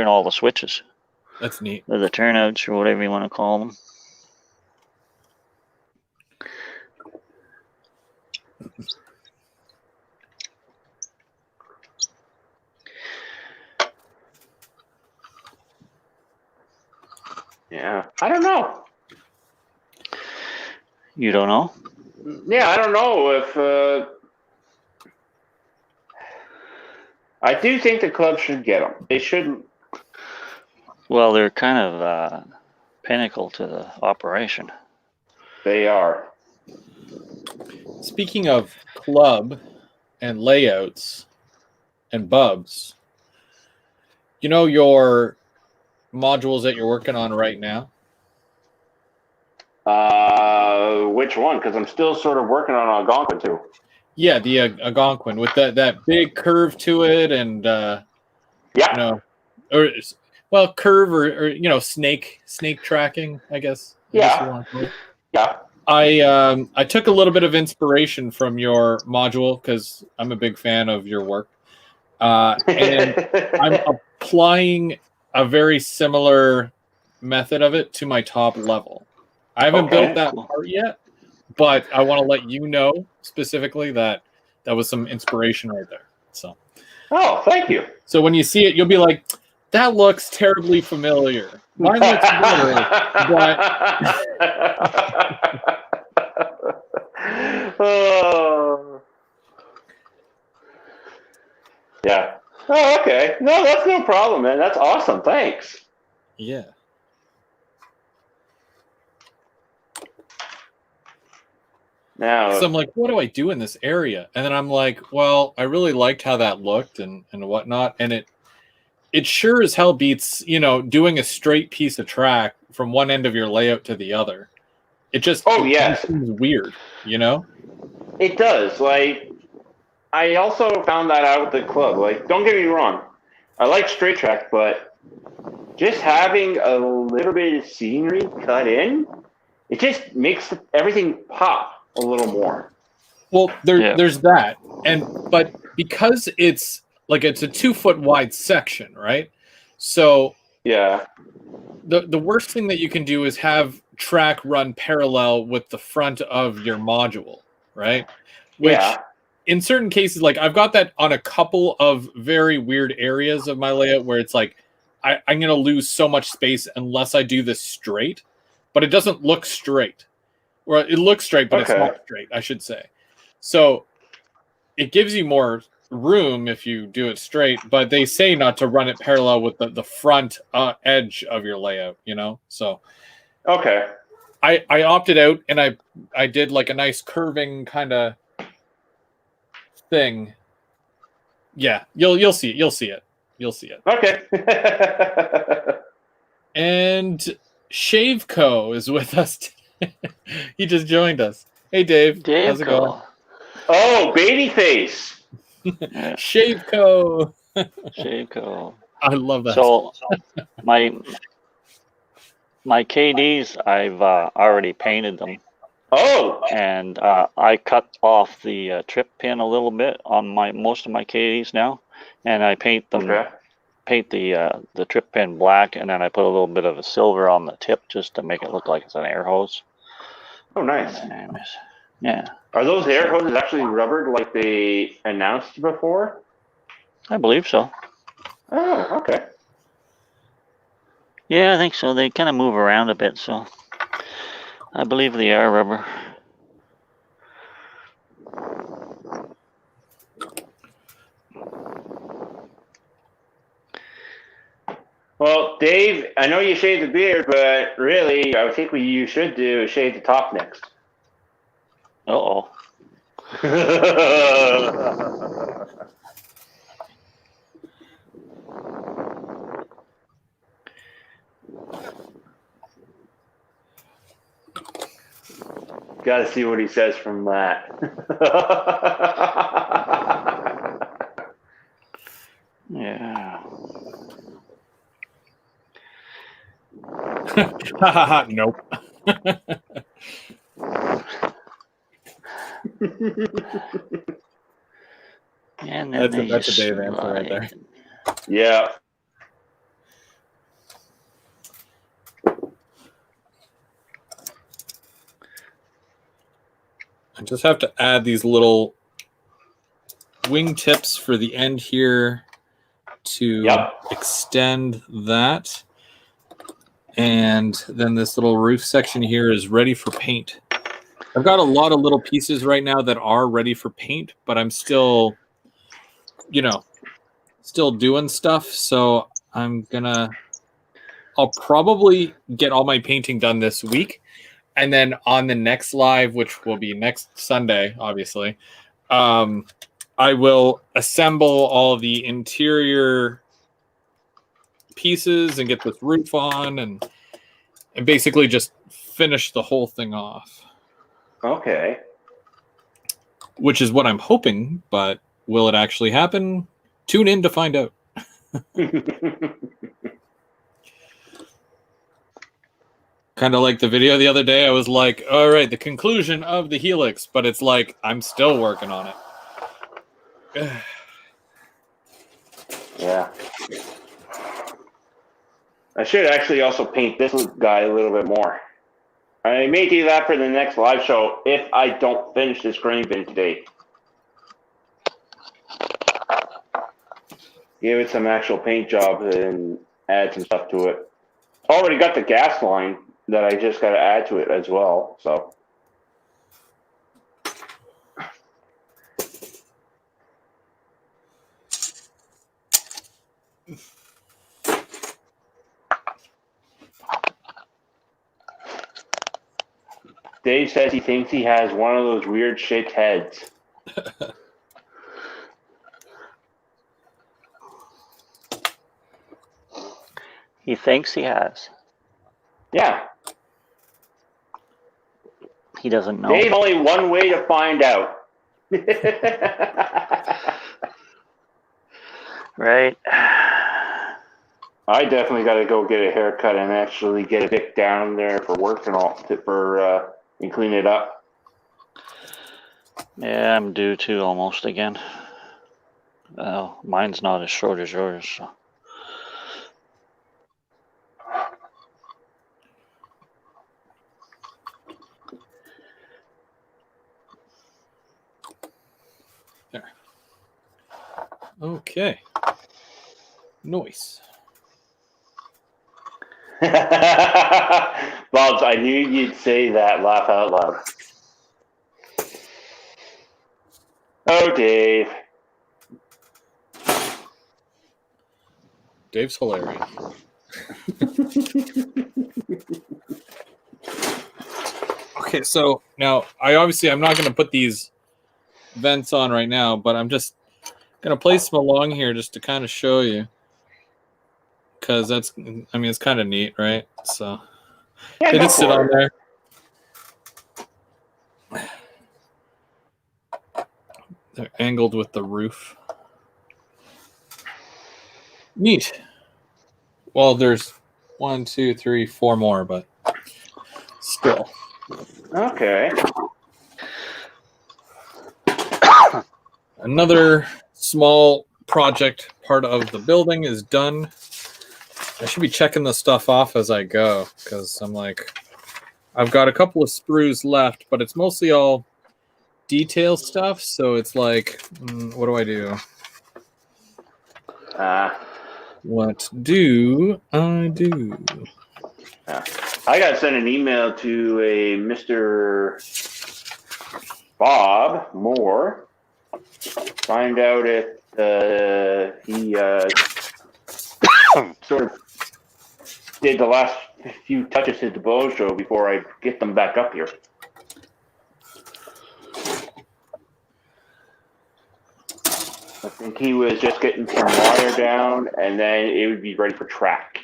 all the switches. That's neat. or the turnouts or whatever you want to call them. Yeah, I don't know. You don't know? Yeah, I don't know if. I do think the club should get them. They should. Well, they're kind of pinnacle to the operation. They are. Speaking of club and layouts and bubs, you know your modules that you're working on right now? Which one? Because I'm still sort of working on Algonquin too. Yeah, the Algonquin with that big curve to it, and Yeah. or curve or snake tracking, I guess. Yeah. You want to call it. Yeah. I took a little bit of inspiration from your module because I'm a big fan of your work, and I'm applying a very similar method of it to my top level. I haven't built that part yet, but I want to let you know specifically that was some inspiration right there. So, oh, thank you. So when you see it, you'll be like, "That looks terribly familiar." Mine looks better, but oh. Yeah. Oh, okay. No, that's no problem, man. That's awesome. Thanks. yeah. Now, So I'm like, what do I do in this area? And then I'm like, well, I really liked how that looked and whatnot. And it sure as hell beats, doing a straight piece of track from one end of your layout to the other. It just, yes. It seems weird, It does. Like, I also found that out with the club. Like, don't get me wrong. I like straight track, but just having a little bit of scenery cut in, it just makes everything pop a little more. Well, there's that, but because it's a 2-foot wide section, right? So yeah, the worst thing that you can do is have track run parallel with the front of your module, right? Which in certain cases, like I've got that on a couple of very weird areas of my layout where it's like I'm going to lose so much space unless I do this straight, but it doesn't look straight. Or it looks straight, but it's not straight, I should say. So it gives you more room if you do it straight, but they say not to run it parallel with the front edge of your layout, So I opted out and I did like a nice curving kind of thing. Yeah, you'll see it. You'll see it. Okay. And Shaveco is with us today. He just joined us. Hey, Dave. How's it going? Oh, Babyface. Shaveco. Shaveco. I love that. So my KDs, I've already painted them. Oh. And I cut off the trip pin a little bit on most of my KDs now, and I paint them. Okay. Paint the trip pin black, and then I put a little bit of a silver on the tip just to make it look like it's an air hose. Oh, nice. Yeah. Are those air hoses actually rubbered like they announced before? I believe so. Oh, okay. Yeah, I think so. They kind of move around a bit, so I believe they are rubber. Well, Dave, I know you shaved the beard, but really, I think what you should do is shave the top next. Uh-oh. Got to see what he says from that. Yeah. Nope. And that's a Dave answer right there. Yeah. I just have to add these little wing tips for the end here to extend that. And then this little roof section here is ready for paint. I've got a lot of little pieces right now that are ready for paint, but I'm still, still doing stuff. So I'll probably get all my painting done this week. And then on the next live, which will be next Sunday, obviously, I will assemble all the interior pieces and get this roof on and basically just finish the whole thing off. Okay. Which is what I'm hoping, but will it actually happen? Tune in to find out. Kind of like the video the other day, I was like, all right, the conclusion of the helix, but it's like, I'm still working on it. Yeah. I should actually also paint this guy a little bit more. I may do that for the next live show if I don't finish this grain bin today. Give it some actual paint job and add some stuff to it. Already got the gas line that I just got to add to it as well. So. Dave says he thinks he has one of those weird shaped heads. He thinks he has. Yeah. He doesn't know. There's only one way to find out. Right. I definitely got to go get a haircut and actually get a pick down there for work and all and clean it up. Yeah, I'm due to almost again. Mine's not as short as yours. So. There. Okay. Nice. Bobs, I knew you'd say that. Laugh out loud. Oh, Dave. Dave's hilarious. Okay, so now I'm not going to put these vents on right now, but I'm just going to place them along here just to kind of show you. Because it's kind of neat, right? So Yeah, they just sit on there. They're angled with the roof. Neat. Well, there's 1, 2, 3, 4 more, but still. Okay. Another small project part of the building is done. I should be checking the stuff off as I go because I've got a couple of sprues left, but it's mostly all detail stuff. So it's like, what do I do? What do I do? I got to send an email to a Mr. Bob Moore. Find out if he sort of did the last few touches to the Bojo before I get them back up here. I think he was just getting some wire down, and then it would be ready for track.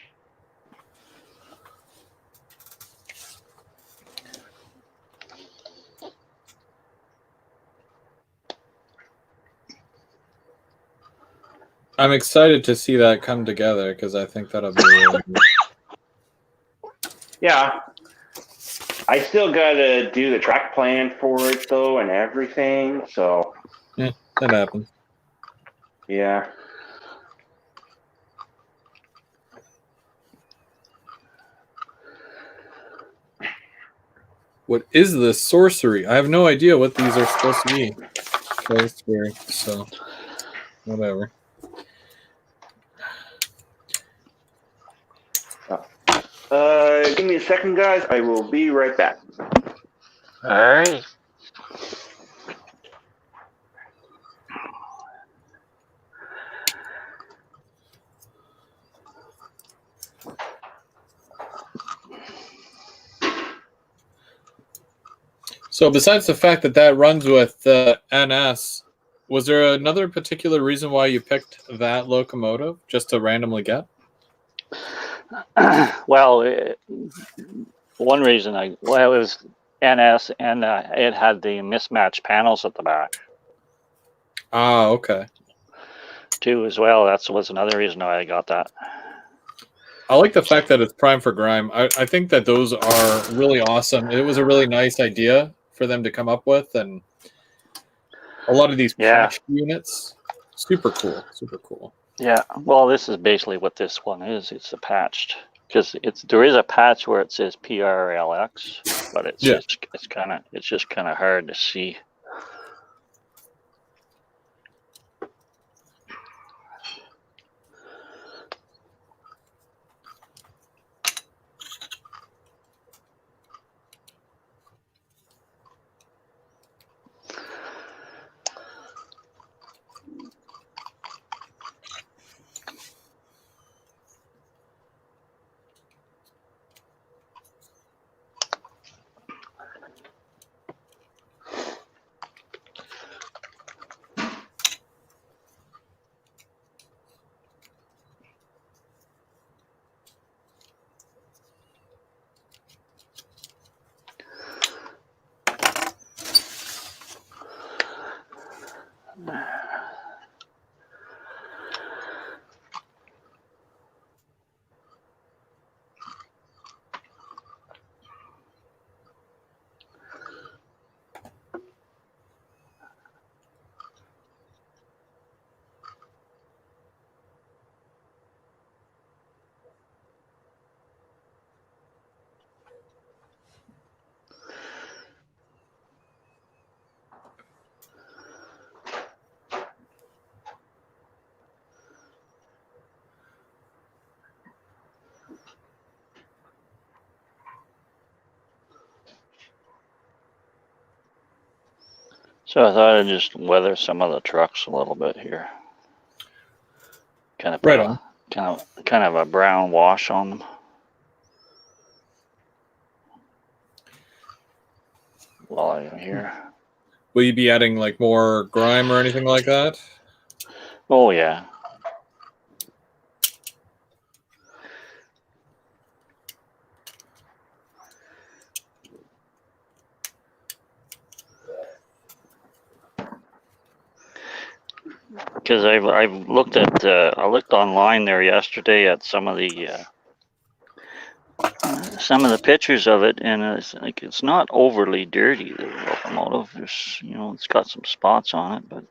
I'm excited to see that come together because I think that'll be really neat. Yeah. I still got to do the track plan for it, though, and everything, so. Yeah, that happens. Yeah. What is this sorcery? I have no idea what these are supposed to be. Okay, it's weird. So, whatever. Give me a second, guys. I will be right back. All right. So besides the fact that that runs with NS, was there another particular reason why you picked that locomotive just to randomly get? Well, one reason it was NS, and it had the mismatched panels at the back Ah, okay. too as well. That was another reason why I got that. I like the fact that it's prime for grime. I think that those are really awesome. It was a really nice idea for them to come up with, and a lot of these patched units, super cool, super cool. Yeah, well, this is basically what this one is. It's a patched, because there is a patch where it says PRLX, but it's just kind of hard to see. So I thought I'd just weather some of the trucks a little bit here. Kind of right on. Kind of a brown wash on them. While I'm here. Will you be adding like more grime or anything like that? Oh yeah. Because I've looked at I looked online there yesterday at some of the pictures of it, and it's not overly dirty, the locomotive. There's it's got some spots on it, but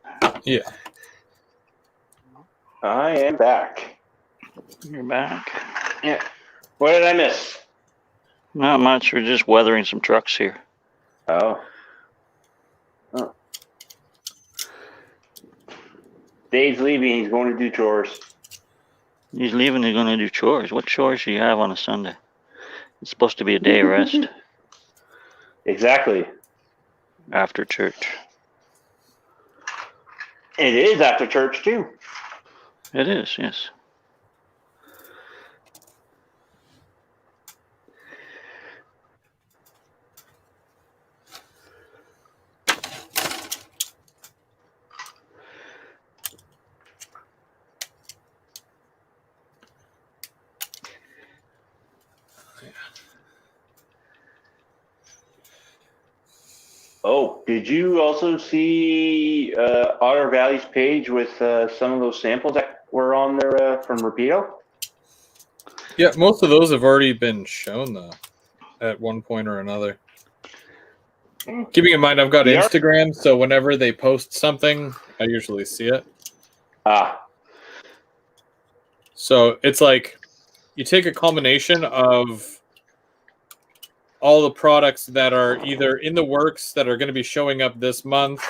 yeah. I am back. You're back. Yeah. What did I miss? Not much. We're just weathering some trucks here. Oh. Dave's leaving. He's going to do chores. He's leaving. He's going to do chores. What chores do you have on a Sunday? It's supposed to be a day of rest. Exactly. After church. It is after church, too. It is, yes. Oh, did you also see Otter Valley's page with some of those samples that were on there from Rapido? Yeah, most of those have already been shown, though, at one point or another. Keeping in mind, I've got Instagram, so whenever they post something, I usually see it. Ah. So it's like you take a combination of all the products that are either in the works that are going to be showing up this month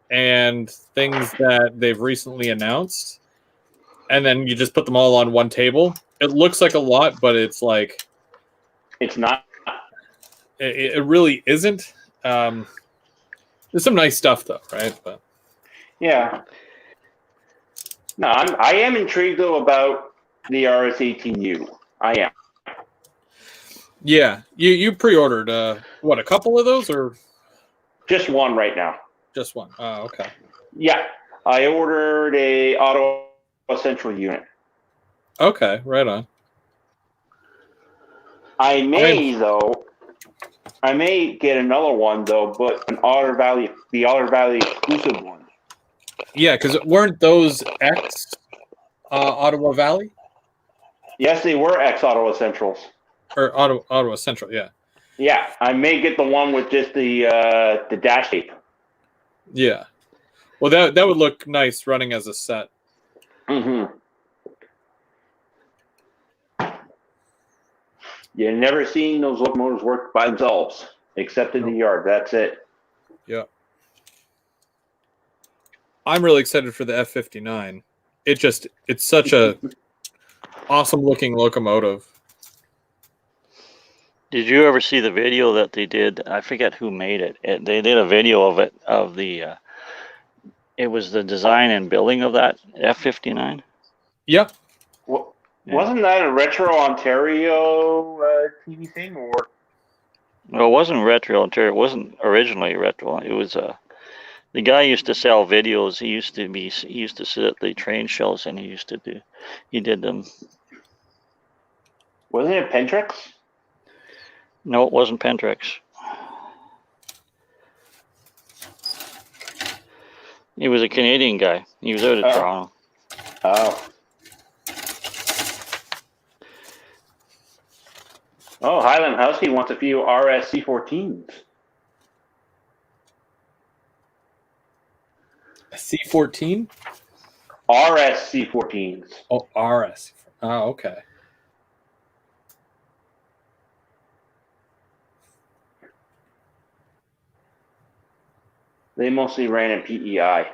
and things that they've recently announced. And then you just put them all on one table. It looks like a lot, but it's like... It's not. It really isn't. There's some nice stuff, though, right? But Yeah. No, I am intrigued, though, about the RS18U. I am. yeah, you pre-ordered, what, a couple of those or Just one right now. just one? Oh, okay. Yeah. I ordered a Ottawa Central unit. Okay, right on. I may get another one, though, but the Otter Valley exclusive one. Yeah, because weren't those X Ottawa Valley? Yes, they were ex-Ottawa Centrals. Or Ottawa Central, yeah. Yeah, I may get the one with just the dash tape. Yeah. Well, that would look nice running as a set. Mm-hmm. You've never seen those locomotives work by themselves, except in the yard. That's it. Yeah. I'm really excited for the F-59. It's such a awesome looking locomotive. Did you ever see the video that they did? I forget who made it. They did a video of it, it was the design and building of that F-59. Yep. Well, wasn't that a Retro Ontario TV thing, or? Well, it wasn't Retro Ontario. It wasn't originally Retro. It was the guy used to sell videos. He used to sit at the train shows and he did them. Wasn't it Pentrix? No, it wasn't Pentrix. He was a Canadian guy. He was out of Toronto. Oh. Oh, Highland Husky wants a few RSC14s. C14? RSC14s. Oh, RS. Oh, okay. They mostly ran in PEI.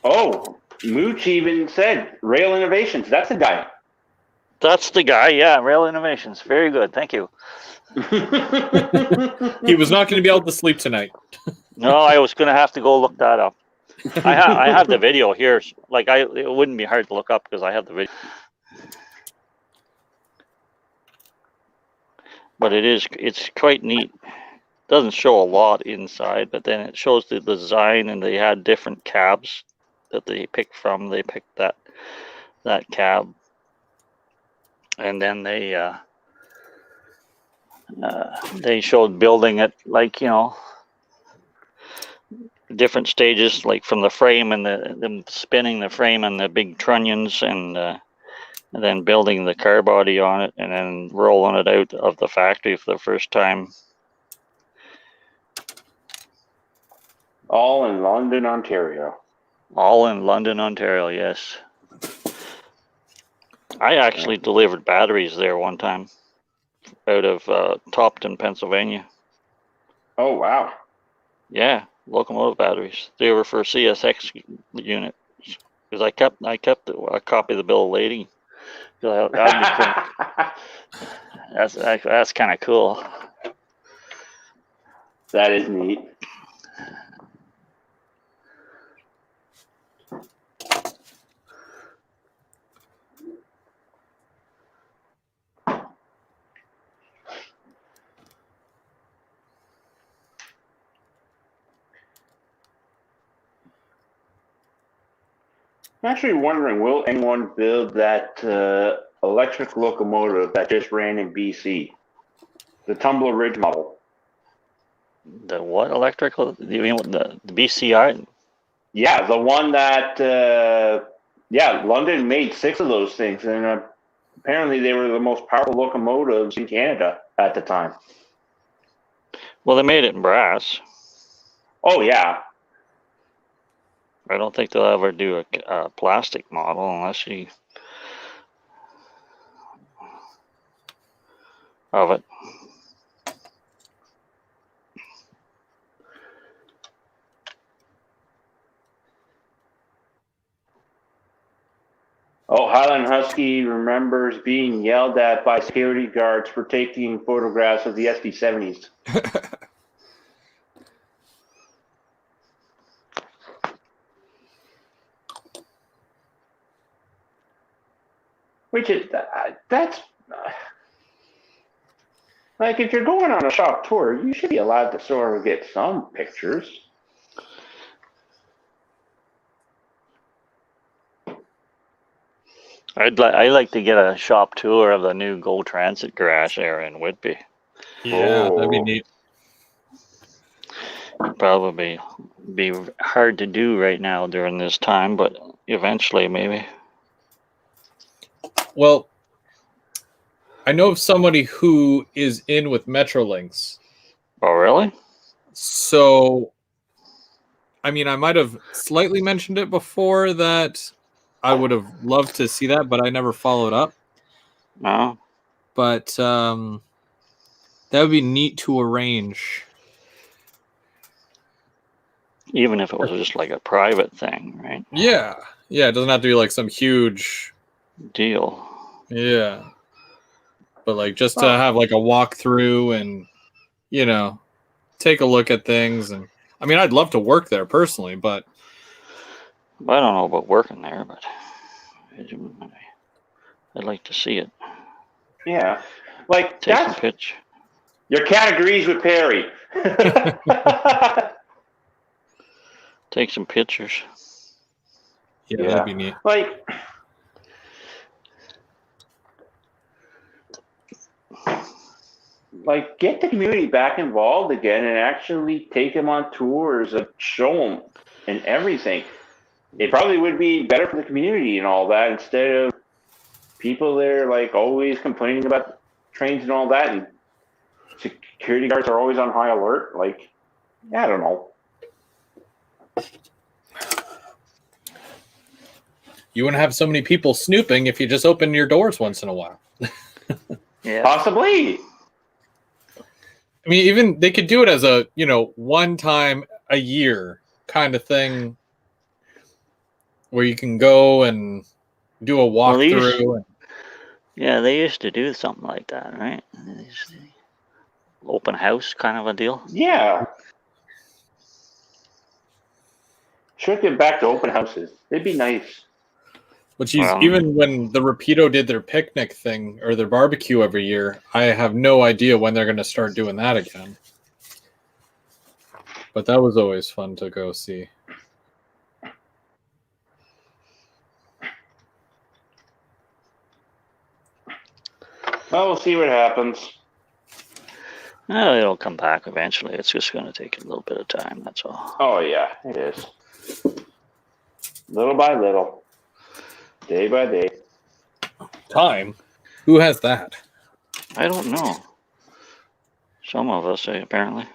Oh, Mooch even said Rail Innovations. That's the guy. That's the guy, yeah. Rail Innovations. Very good. Thank you. He was not going to be able to sleep tonight. No, I was going to have to go look that up. I have the video here. Like it wouldn't be hard to look up because I have the video. But it's quite neat. Doesn't show a lot inside, but then it shows the design, and they had different cabs that they picked from. They picked that cab, and then they showed building it, like, different stages, like from the frame and them spinning the frame and the big trunnions, and then building the car body on it, and then rolling it out of the factory for the first time. All in London, Ontario. All in London, Ontario, yes. I actually delivered batteries there one time out of Topton, Pennsylvania. Oh, wow. Yeah, locomotive batteries. They were for CSX unit. Because I kept a copy of the bill of lading. That's kind of cool. That is neat. I'm actually wondering, will anyone build that electric locomotive that just ran in BC? The Tumbler Ridge model. The what electrical? You mean the BCI? Yeah, the one that, London made 6 of those things, and apparently they were the most powerful locomotives in Canada at the time. Well, they made it in brass. Oh, yeah. I don't think they'll ever do a plastic model unless you of it. Oh, Highland Husky remembers being yelled at by security guards for taking photographs of the SD70s. Which is, that's, like, if you're going on a shop tour, you should be allowed to sort of get some pictures. I like to get a shop tour of the new Go Transit garage there in Whitby. Yeah, that'd be Oh. neat. Probably be hard to do right now during this time, but eventually maybe. Well, I know of somebody who is in with Metrolinx. Oh, really? So, I mean, I might have slightly mentioned it before that I would have loved to see that, but I never followed up. No. But that would be neat to arrange. Even if it was just like a private thing, right? Yeah. Yeah, it doesn't have to be like some huge Deal. Yeah. But like just to have like a walkthrough and, you know, take a look at things. And I mean, I'd love to work there personally, but I don't know about working there, but I'd like to see it. Yeah. Like, Take some that's pitch. your cat agrees with Perry. Take some pictures. yeah, that'd be neat. Like, get the community back involved again and actually take them on tours and show them and everything. It probably would be better for the community and all that instead of people there like always complaining about trains and all that, and security guards are always on high alert. Like, I don't know. You wouldn't have so many people snooping if you just opened your doors once in a while. Yeah. Possibly. I mean, even they could do it as a, you know, one time a year kind of thing where you can go and do a walkthrough. Yeah, they used to do something like that, right? Open house kind of a deal. Yeah. Should get back to open houses. It'd be nice. Which is, even when the Rapido did their picnic thing or their barbecue every year, I have no idea when they're going to start doing that again. But that was always fun to go see. Well, we'll see what happens. Oh, it'll come back eventually. It's just going to take a little bit of time, that's all. Oh, yeah, it is. Little by little. Day by day. Time? Who has that? I don't know. Some of us, apparently.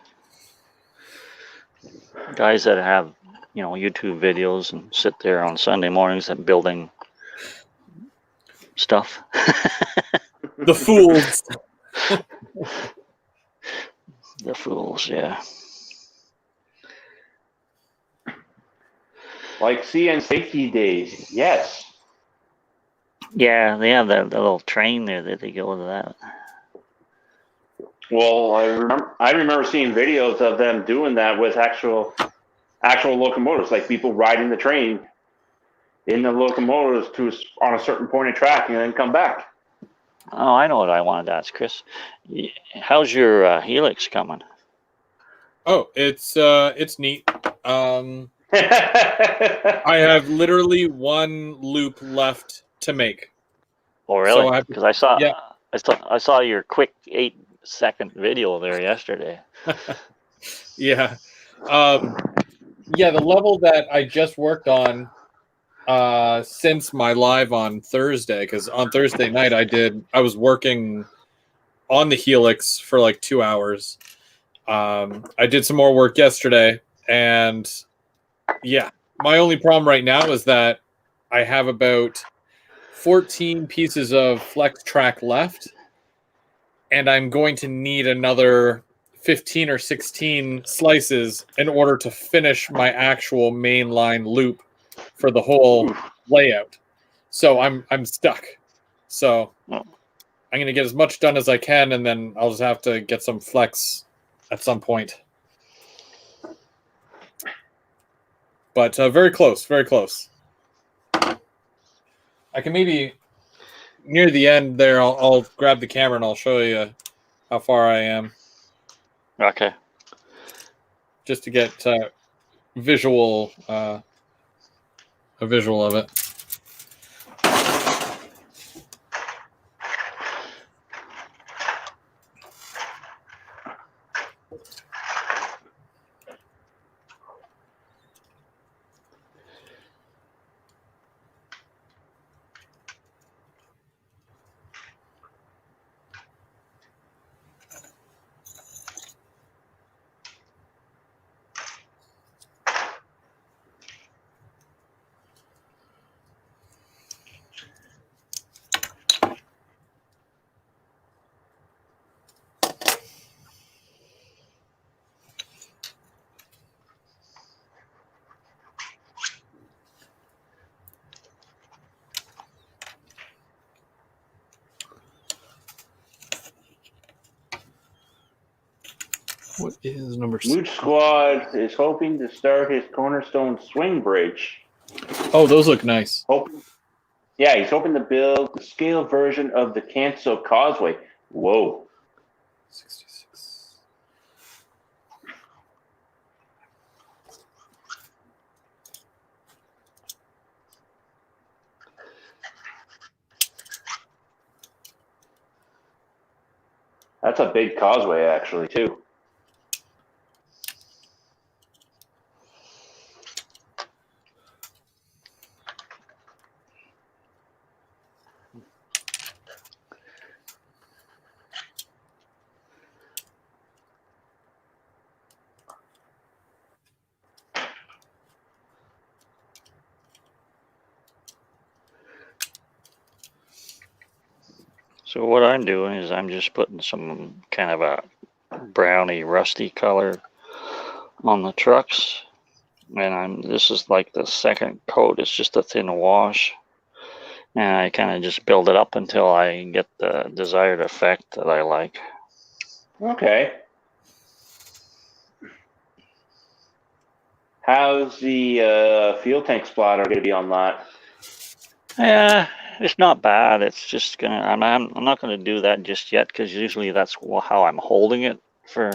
Guys that have, you know, YouTube videos and sit there on Sunday mornings and building stuff. The fools. The fools, yeah. Like CN safety days, yes. Yeah, they have that little train there that they go to that. Well, I remember seeing videos of them doing that with actual locomotives, like people riding the train in the locomotives on a certain point of track and then come back. Oh, I know what I wanted to ask, Chris. How's your Helix coming? Oh, it's neat. I have literally one loop left to make. Oh, really? So Because I saw your quick 8-second video there yesterday. Yeah. Yeah, the level that I just worked on since my live on Thursday, because on Thursday night I was working on the Helix for like 2 hours. I did some more work yesterday, and yeah, my only problem right now is that I have about 14 pieces of flex track left, and I'm going to need another 15 or 16 slices in order to finish my actual mainline loop for the whole layout. So I'm stuck. So I'm going to get as much done as I can, and then I'll just have to get some flex at some point. But very close, very close. I can maybe near the end there. I'll grab the camera and I'll show you how far I am, Okay. just to get visual a visual of it. What is number 6? Mood Squad is hoping to start his Cornerstone Swing Bridge. Oh, those look nice. He's hoping to build the scale version of the Canso Causeway. Whoa. 66. That's a big causeway, actually, too. So what I'm doing is I'm just putting some kind of a browny rusty color on the trucks, and this is like the second coat. It's just a thin wash, and I kind of just build it up until I get the desired effect that I like. Okay. How's the fuel tank splatter going to be on that? Yeah, it's not bad. It's just gonna. I'm not gonna do that just yet because usually that's how I'm holding it for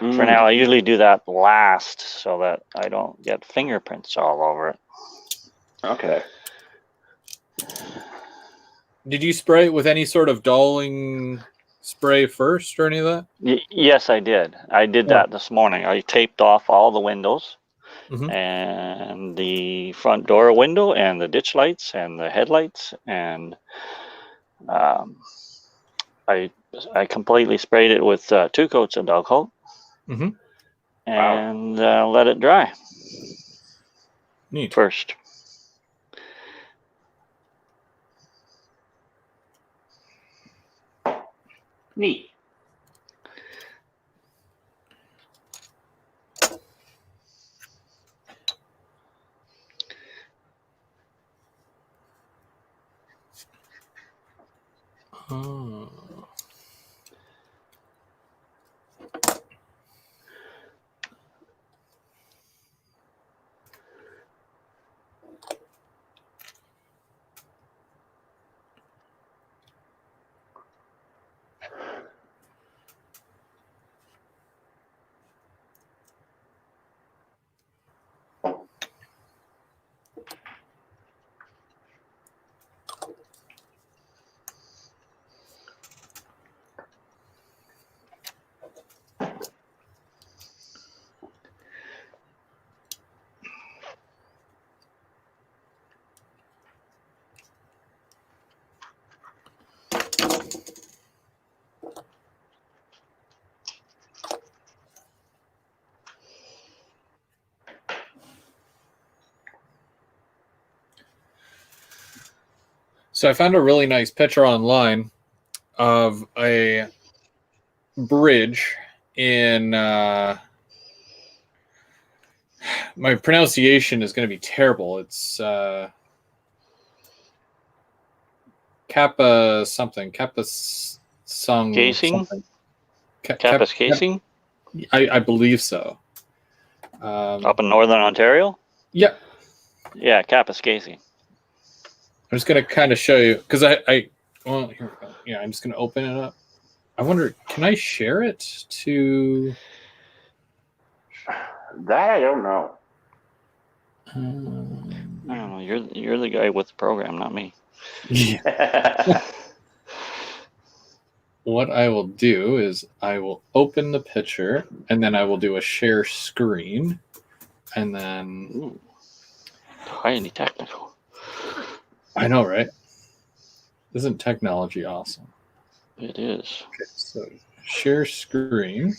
now. I usually do that last so that I don't get fingerprints all over it. Okay. Did you spray it with any sort of dulling spray first or any of that? Yes, I did. I did that this morning. I taped off all the windows. Mm-hmm. And the front door window and the ditch lights and the headlights, and I completely sprayed it with 2 coats of dog coat, Mm-hmm. and let it dry. Neat. First. Neat. Oh. So I found a really nice picture online of a bridge in my pronunciation is going to be terrible. It's Kappa something, Kappa Sung Casing? something. Campus casing? I believe so. Up in northern Ontario? Yeah, Yeah, Kappa casing. I'm just gonna kind of show you because well, here we go. Yeah, I'm just gonna open it up. I wonder, can I share it to? That I don't know. I don't know. You're the guy with the program, not me. Yeah. What I will do is I will open the picture and then I will do a share screen, and then Ooh, highly technical. I know, right? Isn't technology awesome? It is. Okay, so share screen.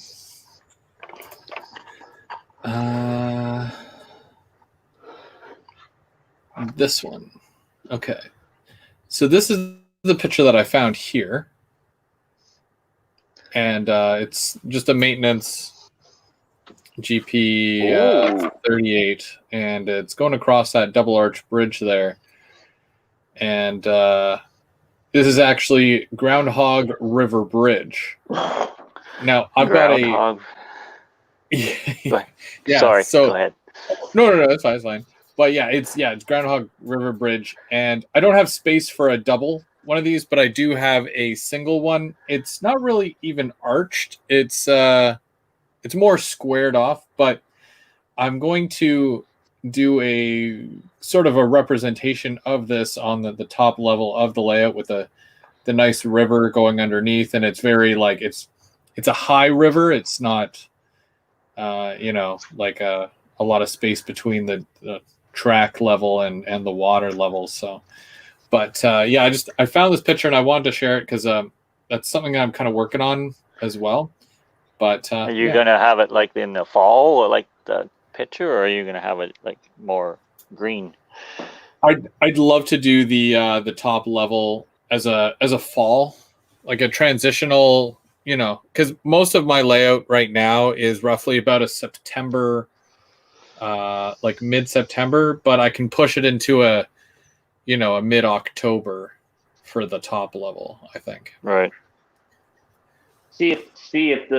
This one. Okay. So this is the picture that I found here. And it's just a maintenance GP 38, and it's going across that double arch bridge there. And this is actually Groundhog River Bridge. Now I've Groundhog. got yeah. Sorry. So go ahead. no, that's fine, it's fine. But yeah, it's Groundhog River Bridge, and I don't have space for a double one of these, but I do have a single one. It's not really even arched. It's more squared off, but I'm going to do a sort of a representation of this on the top level of the layout with the nice river going underneath, and it's very like it's a high river. It's not like a lot of space between the track level and the water level. So but yeah, I found this picture and I wanted to share it because that's something I'm kind of working on as well. But Are you gonna have it like in the fall, or like the picture, or are you gonna have it like more green? I'd love to do the top level as a fall, like a transitional, because most of my layout right now is roughly about a September, like mid-September, but I can push it into a mid-October for the top level, I think. Right. See if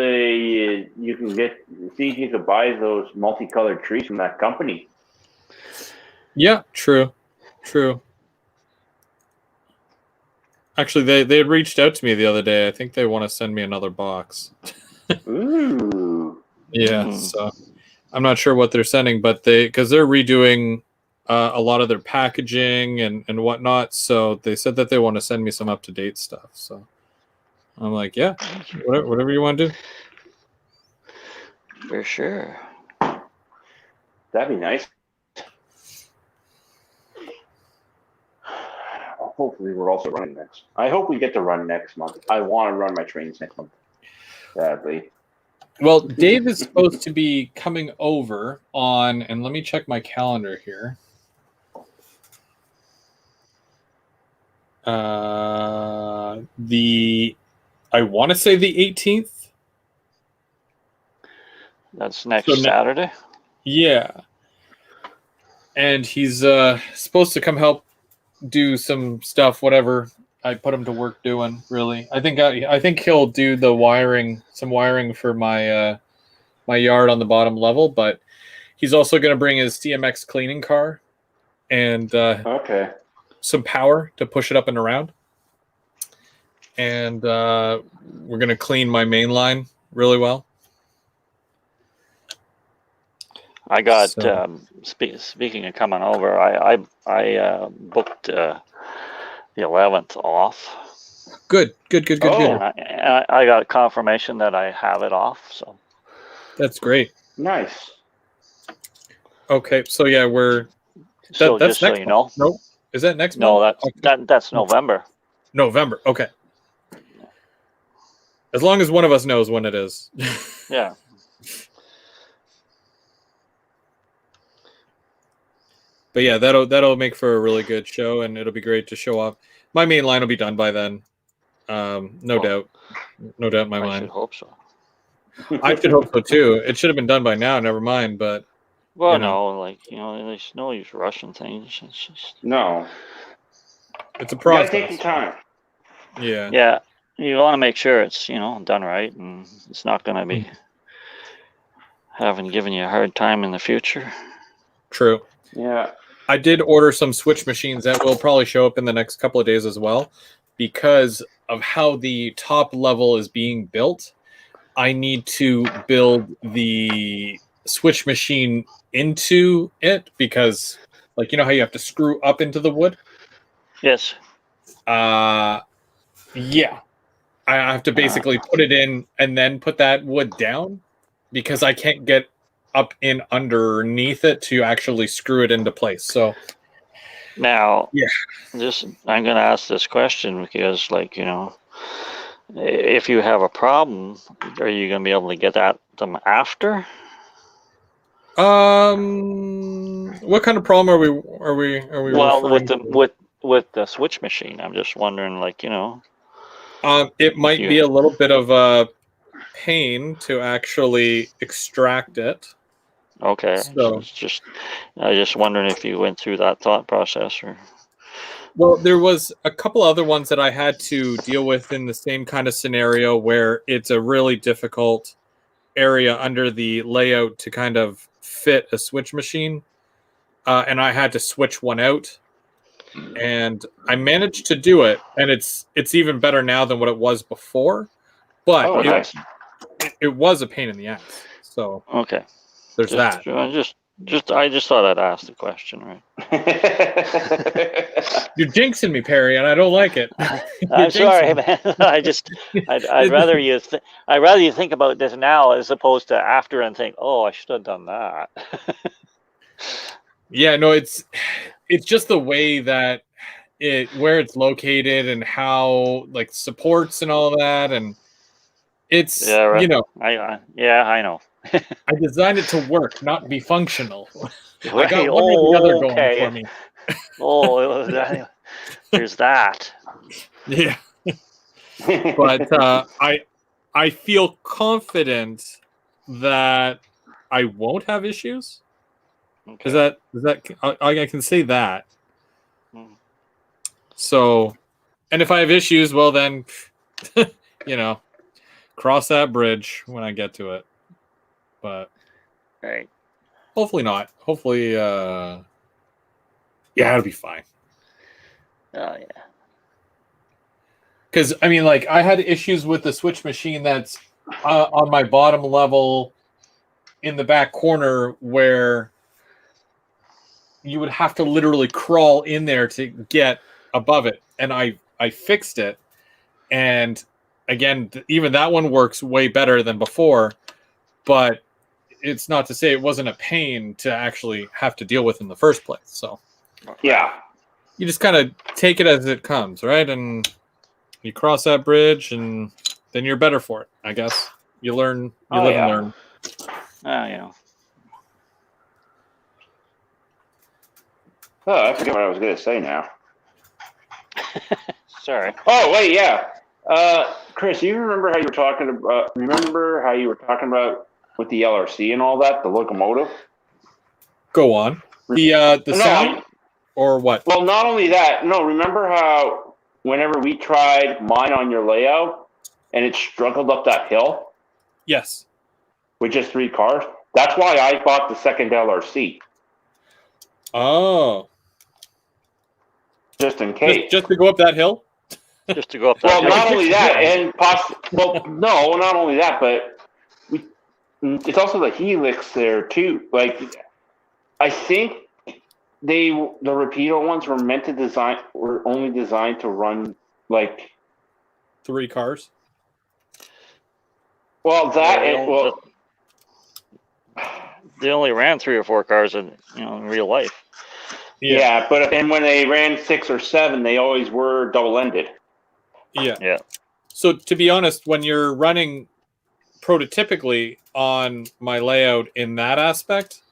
you can buy those multicolored trees from that company. Yeah, true. Actually, they had reached out to me the other day. I think they want to send me another box. Ooh. Yeah, so I'm not sure what they're sending, but because they're redoing a lot of their packaging and whatnot, so they said that they want to send me some up-to-date stuff. So I'm like, yeah, whatever you want to do. For sure. That'd be nice. Hopefully, we're also running next. I hope we get to run next month. I want to run my trains next month. Sadly. Well, Dave is supposed to be coming over on, and let me check my calendar here. I want to say the 18th. That's next Saturday. Yeah. And he's supposed to come help do some stuff, whatever I put him to work doing, really. I think he'll do some wiring for my my yard on the bottom level, but he's also going to bring his TMX cleaning car and some power to push it up and around. And we're going to clean my main line really well. I got speaking of coming over, I booked the 11th off. Good. I got confirmation that I have it off, so that's great. Nice. Okay, so yeah, so that's just so you know. Nope. Is that next month? No, that's November. November. Okay. As long as one of us knows when it is. Yeah. But yeah, that'll make for a really good show, and it'll be great to show off. my main line will be done by then. No doubt in my I mind. should hope so. I should hope so too. It should have been done by now. Never mind, but Well, you know. no, like there's no use rushing things. It's just No. It's a You gotta process. take your time. Yeah. yeah. You want to make sure it's done right, and it's not going to be given you a hard time in the future. True. Yeah. I did order some Switch machines that will probably show up in the next couple of days as well, because of how the top level is being built. I need to build the Switch machine into it because, like, how you have to screw up into the wood? Yes. Yeah. I have to basically put it in and then put that wood down because I can't get up in underneath it to actually screw it into place. So Now, yeah, I'm going to ask this question because, if you have a problem, are you going to be able to get at them after? what kind of problem are we Well, referring to? with the Switch machine, I'm just wondering, it might be a little bit of a pain to actually extract it. Okay, so I was just wondering if you went through that thought process or. Well, there was a couple other ones that I had to deal with in the same kind of scenario where it's a really difficult area under the layout to kind of fit a Switch machine, and I had to switch one out, and I managed to do it, and it's even better now than what it was before, but nice. it was a pain in the ass. So okay, there's that. I just thought I'd ask the question, right? You're jinxing me, Perry, and I don't like it. I'm sorry, man. I'd rather you think about this now as opposed to after and think, oh, I should have done that. Yeah, no, it's just the way that where it's located and how supports and all that, and it's I know. I designed it to work, not be functional. Right. I got one or the other going for me. There's that. Yeah. But I feel confident that I won't have issues. Okay. Is that I can say that. So, and if I have issues, well then, cross that bridge when I get to it. But right. Hopefully not. Hopefully, yeah, it'll be fine. Oh yeah. Because I had issues with the Switch machine that's on my bottom level in the back corner where you would have to literally crawl in there to get above it, and I fixed it, and again, even that one works way better than before, but it's not to say it wasn't a pain to actually have to deal with in the first place. So yeah, you just kind of take it as it comes, right? And you cross that bridge, and then you're better for it, I guess. You learn, you live and learn. Oh, I forget what I was going to say now. Sorry. Oh, wait, yeah. Chris, you remember how you were talking about? With the LRC and all that, the locomotive? Go on. The sound or what? Well, not only that. No, remember how whenever we tried mine on your layout and it struggled up that hill? Yes. With just 3 cars? That's why I bought the second LRC. Oh. Just in case. Just to go up that hill? Just to go up that hill. Well, not only that, and no, not only that, but it's also the helix there too. I think the Rapido ones were only designed to run 3 cars. Well, they only ran 3 or 4 cars in real life. Yeah, but when they ran 6 or 7, they always were double-ended. Yeah. So to be honest, when you're running prototypically on my layout in that aspect,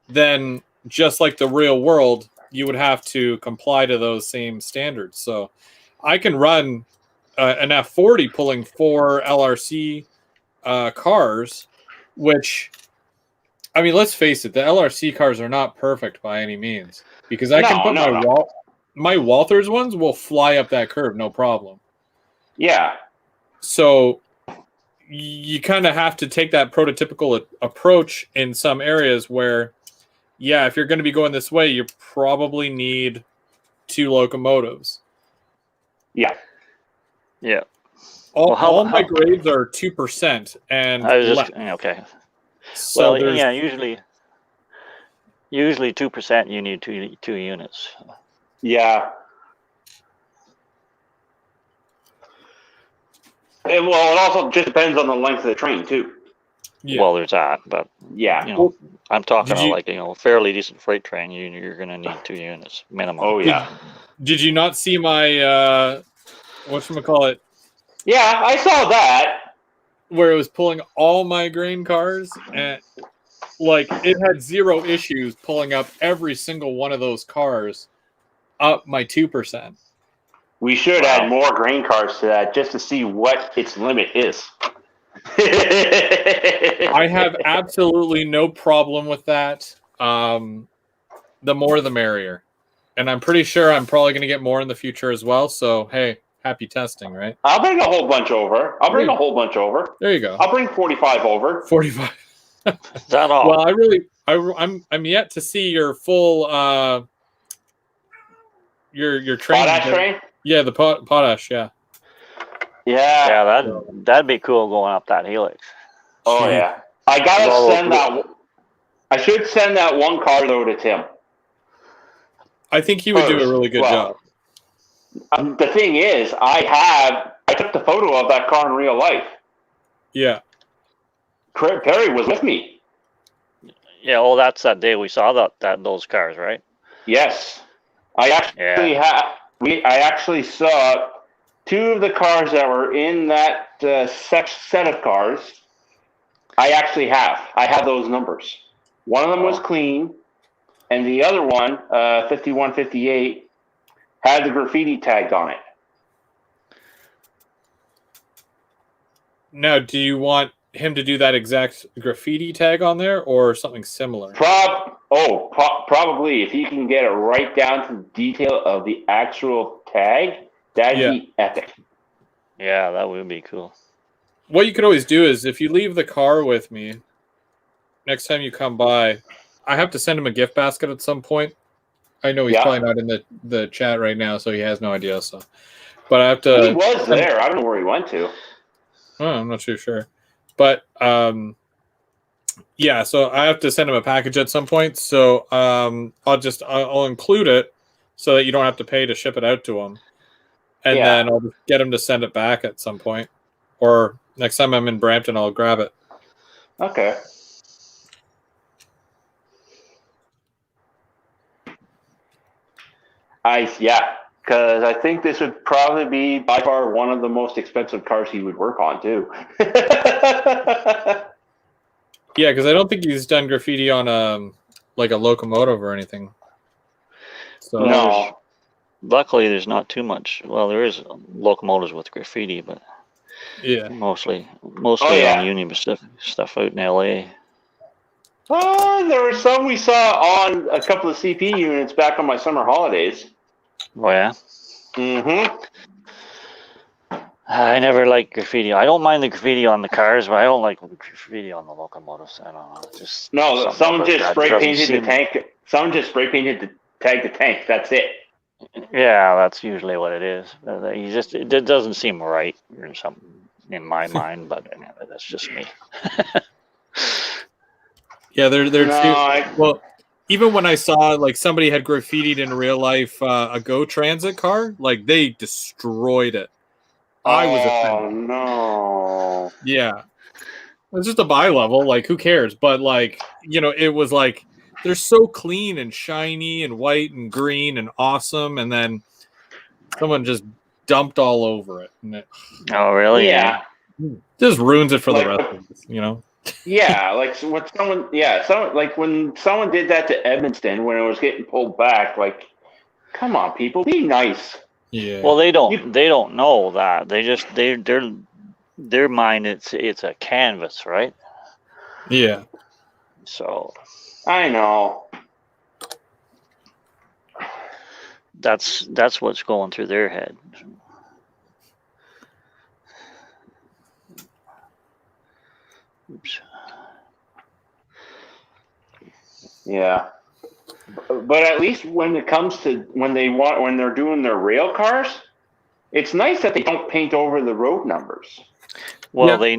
then just like the real world, you would have to comply to those same standards. So I can run an F40 pulling 4 LRC cars, which, I mean, let's face it, the LRC cars are not perfect by any means, because I can put my Walthers ones will fly up that curve, no problem. Yeah. So you kind of have to take that prototypical approach in some areas where, yeah, if you're going to be going this way, you probably need 2 locomotives. Yeah. Yeah. All my grades are 2% and I was less. just okay. So well, yeah, usually 2% you need two units. Yeah. It also just depends on the length of the train too. Yeah. Well, there's that, but yeah, you know, I'm talking like fairly decent freight train. You're going to need 2 units minimum. Oh yeah. Did you not see my whatchamacallit? Yeah, I saw that. Where it was pulling all my grain cars, and like it had 0 issues pulling up every single one of those cars up my 2%. We should add more grain cars to that just to see what its limit is. I have absolutely no problem with that. The more the merrier. And I'm pretty sure I'm probably going to get more in the future as well. So, hey, happy testing, right? I'll bring a whole bunch over. There you go. I'll bring 45 over. 45. Is that all? Well, I'm yet to see your full your train. Potash train? Yeah, the potash, yeah. Yeah. Yeah, that'd be cool going up that helix. Oh yeah. I gotta send that. I should send that one car though to Tim. I think he would do a really good job. The thing is, I took the photo of that car in real life. Yeah. Perry was with me. Yeah, well, that's that day we saw those cars, right? Yes, I actually I actually saw 2 of the cars that were in that set of cars. I have those numbers. One of them was clean, and the other one, 5158, had the graffiti tagged on it. Now, do you want him to do that exact graffiti tag on there or something similar? Probably. If he can get it right down to the detail of the actual tag, that'd be epic. Yeah, that would be cool. What you could always do is, if you leave the car with me, next time you come by, I have to send him a gift basket at some point. I know he's probably not in the chat right now, so he has no idea. So, but I have to. He was there. I don't know where he went to. Oh, I'm not too sure. But yeah, so I have to send him a package at some point. So I'll include it so that you don't have to pay to ship it out to him, and then I'll get him to send it back at some point, or next time I'm in Brampton, I'll grab it. Okay. Because I think this would probably be by far one of the most expensive cars he would work on too. Yeah, because I don't think he's done graffiti on like a locomotive or anything. So no. Luckily, there's not too much. Well, there is locomotives with graffiti, but mostly on Union Pacific stuff out in LA. There were some we saw on a couple of CP units back on my summer holidays. Oh yeah. Mm-hmm. I never liked graffiti. I don't mind the graffiti on the cars, but I don't like graffiti on the locomotives. I don't know. Just someone just spray painted the tank. Someone just spray painted to tag the tank. That's it. Yeah, that's usually what it is. It doesn't seem right or something in my mind, but anyway, that's just me. Yeah, well, even when I saw like somebody had graffitied in real life a Go Transit car, like they destroyed it. I was offended. Oh no! Yeah, it's just a bi-level. Like, who cares? But like, it was like they're so clean and shiny and white and green and awesome, and then someone just dumped all over it. And oh, really? Yeah. Just ruins it for the rest of us, Yeah, like when someone did that to Edmonton when it was getting pulled back, like, come on, people, be nice. Yeah. Well, they don't know that. They just their mind it's a canvas, right? Yeah. So I know. that's what's going through their head. Oops. Yeah. But at least when it comes to when they're doing their rail cars, it's nice that they don't paint over the road numbers. Well, Yeah. they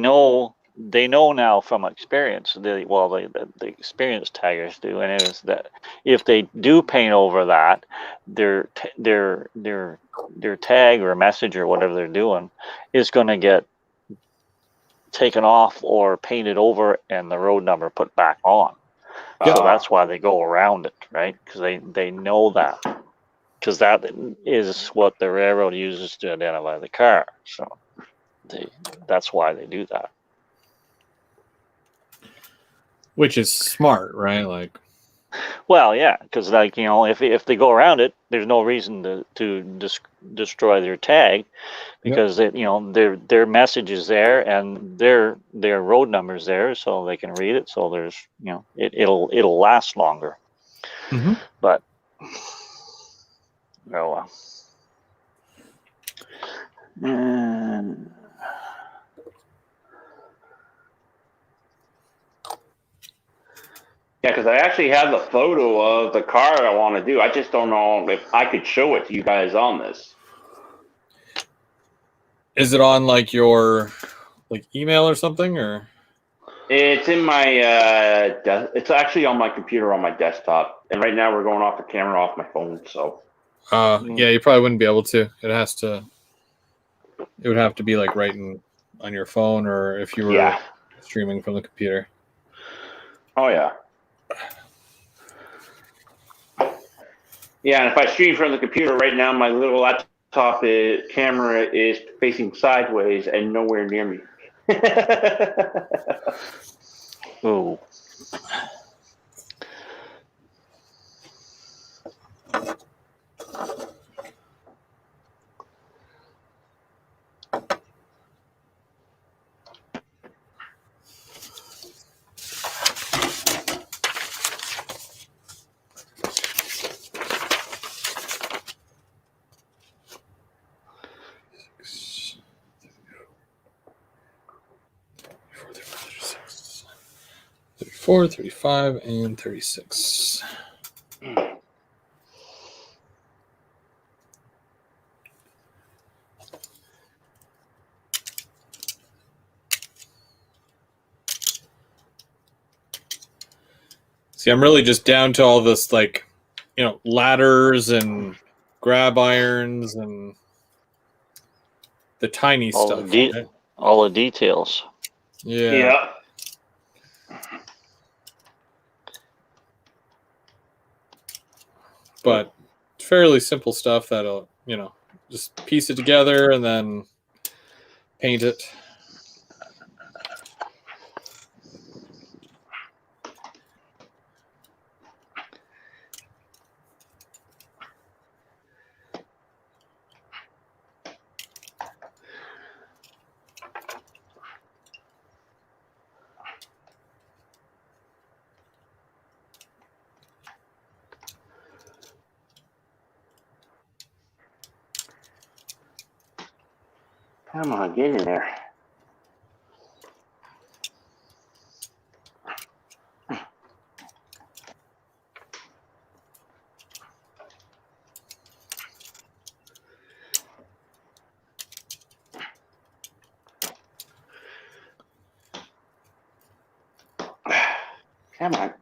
know now from experience. The experienced taggers do, and it is that if they do paint over that, their tag or message or whatever they're doing is going to get taken off or painted over, and the road number put back on. So that's why they go around it, right? Because they know that, because that is what the railroad uses to identify the car. So that's why they do that. Which is smart, right? Like, Well, yeah, because if they go around it, there's no reason to destroy their tag, because their message is there and their road number is there, so they can read it. So there's it'll last longer. mm-hmm. But oh well. Yeah, because I actually have the photo of the car I want to do. I just don't know if I could show it to you guys on this. Is it on like your email or something, or? It's in my it's actually on my computer on my desktop, and right now we're going off the camera off my phone. So Yeah, you probably wouldn't be able to. It would have to be like on your phone, or if you were streaming from the computer. Oh yeah. Yeah, and if I stream from the computer right now, my little laptop camera is facing sideways and nowhere near me. Oh. Four, 35, and 36. See, I'm really just down to all this, ladders and grab irons and the tiny stuff. All the details. Yeah. But fairly simple stuff that'll, just piece it together and then paint it. Come on, get in there. Come on.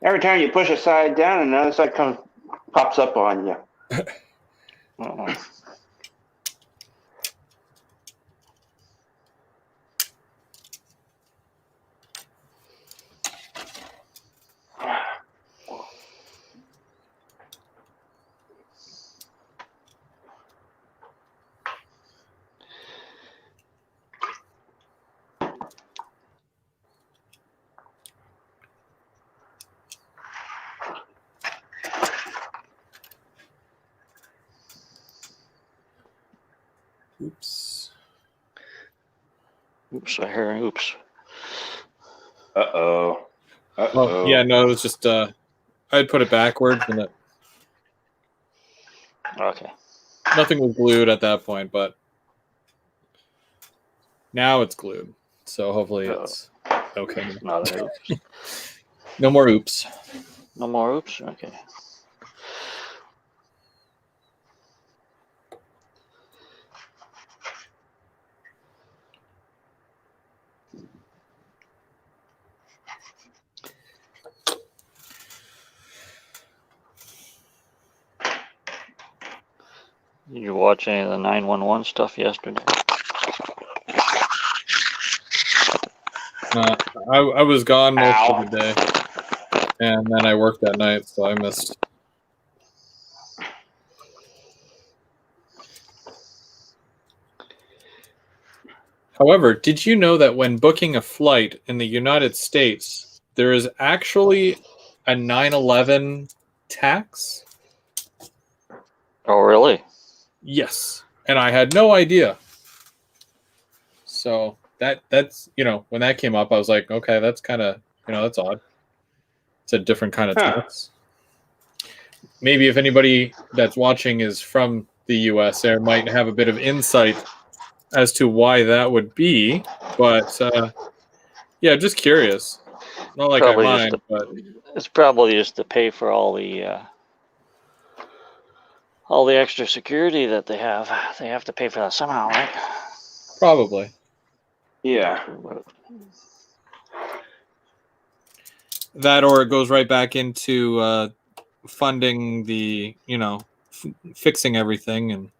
Every time you push a side down, another side pops up on you. Oops. Oops, I hear oops. Uh-oh. Oh, yeah, no, it was just I'd put it backwards and Okay. nothing was glued at that point, but now it's glued. So hopefully it's okay. Not an oops. No more oops. No more oops? Okay. Did you watch any of the 911 stuff yesterday? I was gone most of the day, and then I worked that night, so I missed. However, did you know that when booking a flight in the United States, there is actually a 9/11 tax? Oh, really? Yes, and I had no idea. So that's when that came up, I was like, okay, that's kind of that's odd. It's a different kind of tax. Maybe if anybody that's watching is from the U.S., there might have a bit of insight as to why that would be. But yeah, just curious. Not like Probably I just mind, but it's probably just to pay for all the extra security that they have. They have to pay for that somehow, right? probably. Yeah. That or it goes right back into funding the, fixing everything and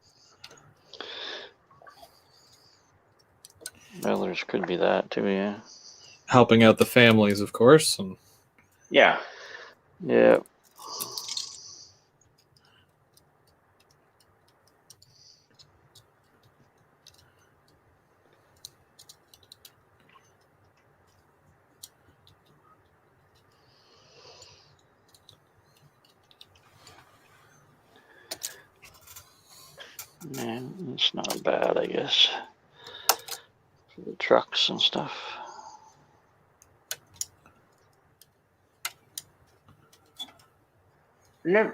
Well, there could be that too, yeah. helping out the families, of course. And Yeah. Yeah. Man, it's not bad, I guess. For the trucks and stuff.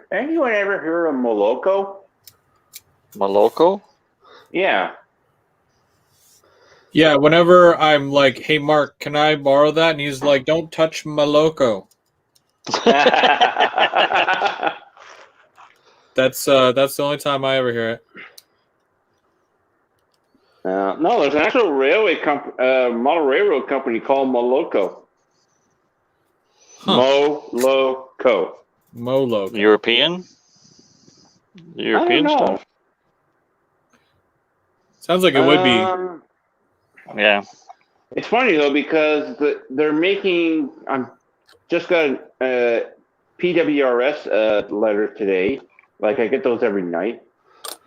Anyone ever heard of Moloko? Moloko? Yeah. yeah, whenever I'm like, hey, Mark, can I borrow that? And he's like, don't touch my loco. That's the only time I ever hear it. No, there's an actual model railroad company called Moloko. Huh. Moloko. Molo. European? European stuff? Sounds like it would be. Yeah. It's funny though because they're making. I'm just got a PWRS letter today. Like I get those every night,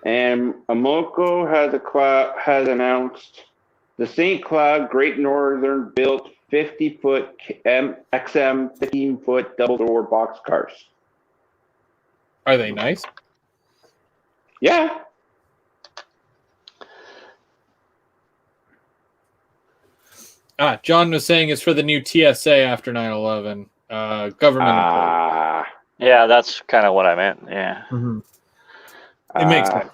and Amoco has announced the St. Cloud Great Northern built 50-foot XM 15-foot double door box cars. Are they nice? Yeah. John was saying it's for the new TSA after 9/11. Government. Yeah, that's kind of what I meant. Yeah. Mm-hmm. It makes sense.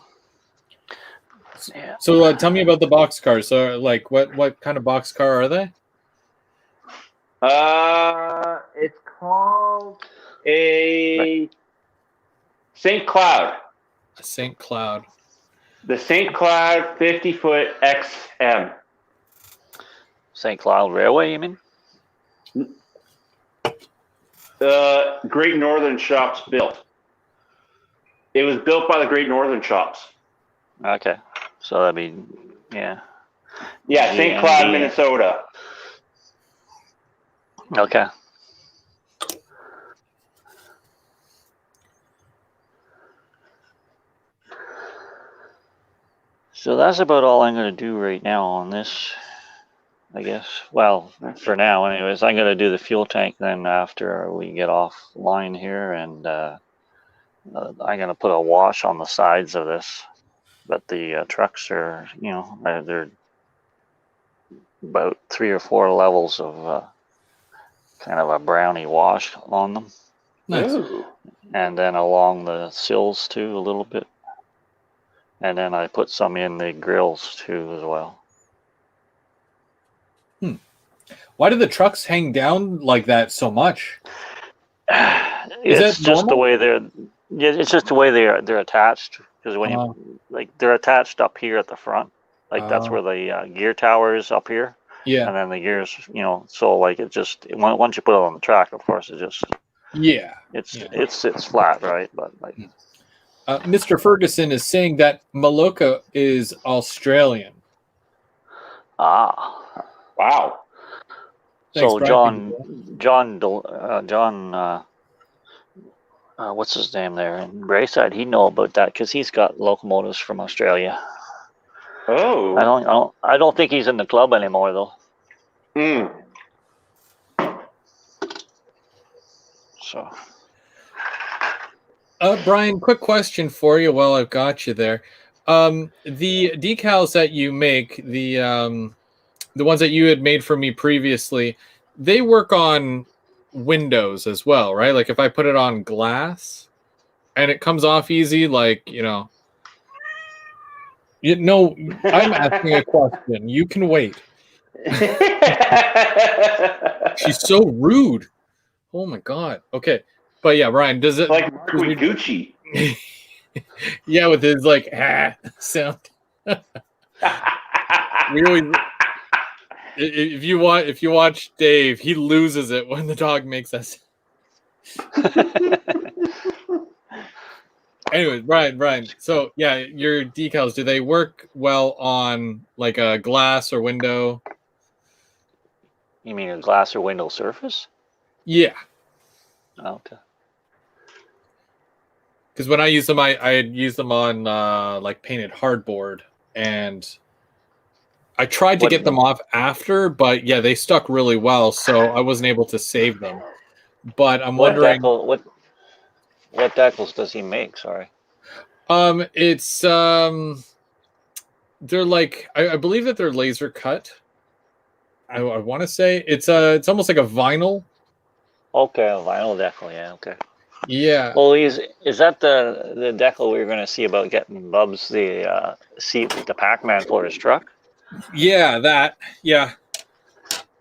Yeah. So tell me about the box cars. So like, what kind of box car are they? It's called a St. Cloud. A St. Cloud. The St. Cloud 50-foot XM. St. Cloud Railway, you mean? The Great Northern Shops built. It was built by the Great Northern Shops. Okay. So that'd be, yeah. Yeah, St. Cloud, Minnesota. Okay. So that's about all I'm going to do right now on this, I guess. Well, for now, anyways. I'm going to do the fuel tank then after we get offline here, and I'm going to put a wash on the sides of this. But the trucks are, they're about 3 or 4 levels of kind of a browny wash on them. Nice. Ooh. And then along the sills too, a little bit. And then I put some in the grills too as well. Why do the trucks hang down like that so much? Is It's that just the normal? way it's just the way they're attached. Because when they're attached up here at the front, like that's where the gear tower is up here. Yeah. And then the gears, so like once you put it on the track, of course, it's flat, right? But like, Mr. Ferguson is saying that Maloka is Australian. wow. Thanks, So Brian. John, what's his name there in Brayside? He'd know about that because he's got locomotives from Australia. Oh. I don't think he's in the club anymore though. So. Brian, quick question for you while I've got you there. The decals that you make, the ones that you had made for me previously, they work on windows as well, right? Like if I put it on glass and it comes off easy, like, I'm asking a question. You can wait. She's so rude. Oh my God. Okay. But yeah, Brian, does it like Mark with Gucci? Yeah, with his like sound. We always, if you watch Dave, he loses it when the dog makes us. Anyways, Brian. So yeah, your decals, do they work well on like a glass or window? You mean a glass or window surface? Yeah. Okay. Because when I use them, I had used them on like painted hardboard, and I tried to get them off after, but yeah, they stuck really well, so I wasn't able to save them. But I'm wondering what decals does he make? Sorry. It's they're like I believe that they're laser cut. I want to say it's almost like a vinyl. Okay, a vinyl decal, yeah, okay. Yeah. Well, is that the decal we were going to see about getting Bubs the seat with the Pac-Man for his truck? Yeah, that. Yeah.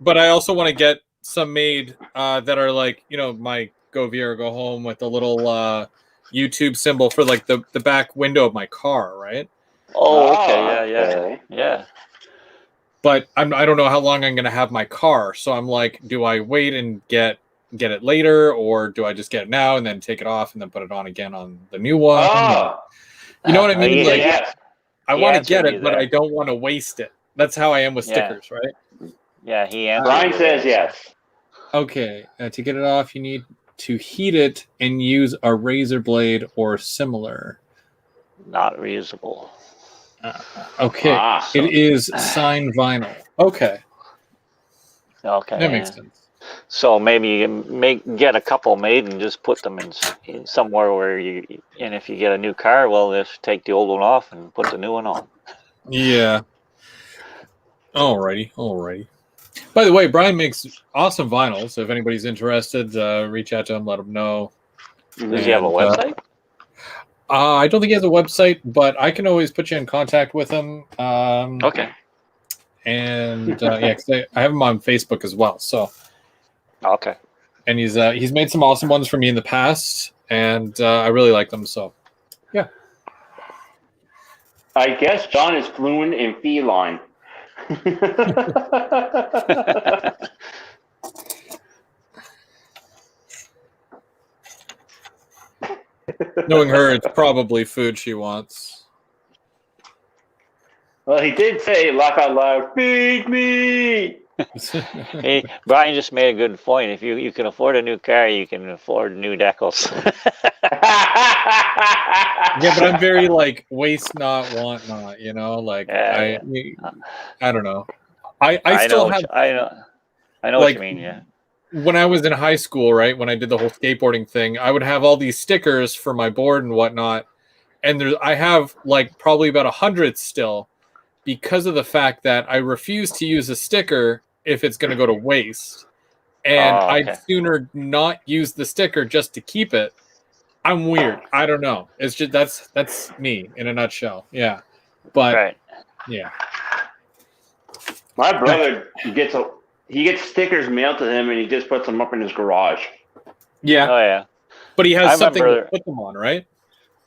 But I also want to get some made that are like, my Go Via or Go Home with the little YouTube symbol for like the back window of my car, right? Oh, okay, yeah. But I don't know how long I'm going to have my car, so I'm like, do I wait and get it later, or do I just get it now and then take it off and then put it on again on the new one? You know what I mean? Like, I want to get it, but I don't want to waste it. That's how I am with stickers, right? Yeah, he answered. Brian says yes. Okay, to get it off, you need to heat it and use a razor blade or similar. Not reusable. Okay, it is sign vinyl. Okay. Okay. That makes sense. So maybe you get a couple made and just put them in somewhere where and if you get a new car, well, just take the old one off and put the new one on. Yeah. Alrighty. By the way, Brian makes awesome vinyl, so if anybody's interested, reach out to him, let him know. Does he have a website? I don't think he has a website, but I can always put you in contact with him. Okay. And yeah, cause I have him on Facebook as well. So. Okay. And he's made some awesome ones for me in the past, and I really like them. So, yeah. I guess John is fluent in feline. Knowing her, it's probably food she wants. Well, he did say, laugh out loud, feed me! Hey, Brian just made a good point. If you can afford a new car, you can afford new decals. Yeah, but I'm very like waste not, want not. Like I don't know. I still have. I know like, what you mean. Yeah. When I was in high school, right, when I did the whole skateboarding thing, I would have all these stickers for my board and whatnot, and I have like probably about 100 still because of the fact that I refuse to use a sticker if it's going to go to waste. And Oh, I'd okay. sooner not use the sticker just to keep it. I'm weird. I don't know. It's just that's me in a nutshell. Yeah. But Right. yeah. My brother gets stickers mailed to him, and he just puts them up in his garage. Yeah. Oh yeah. But he has I something remember. to put them on, right?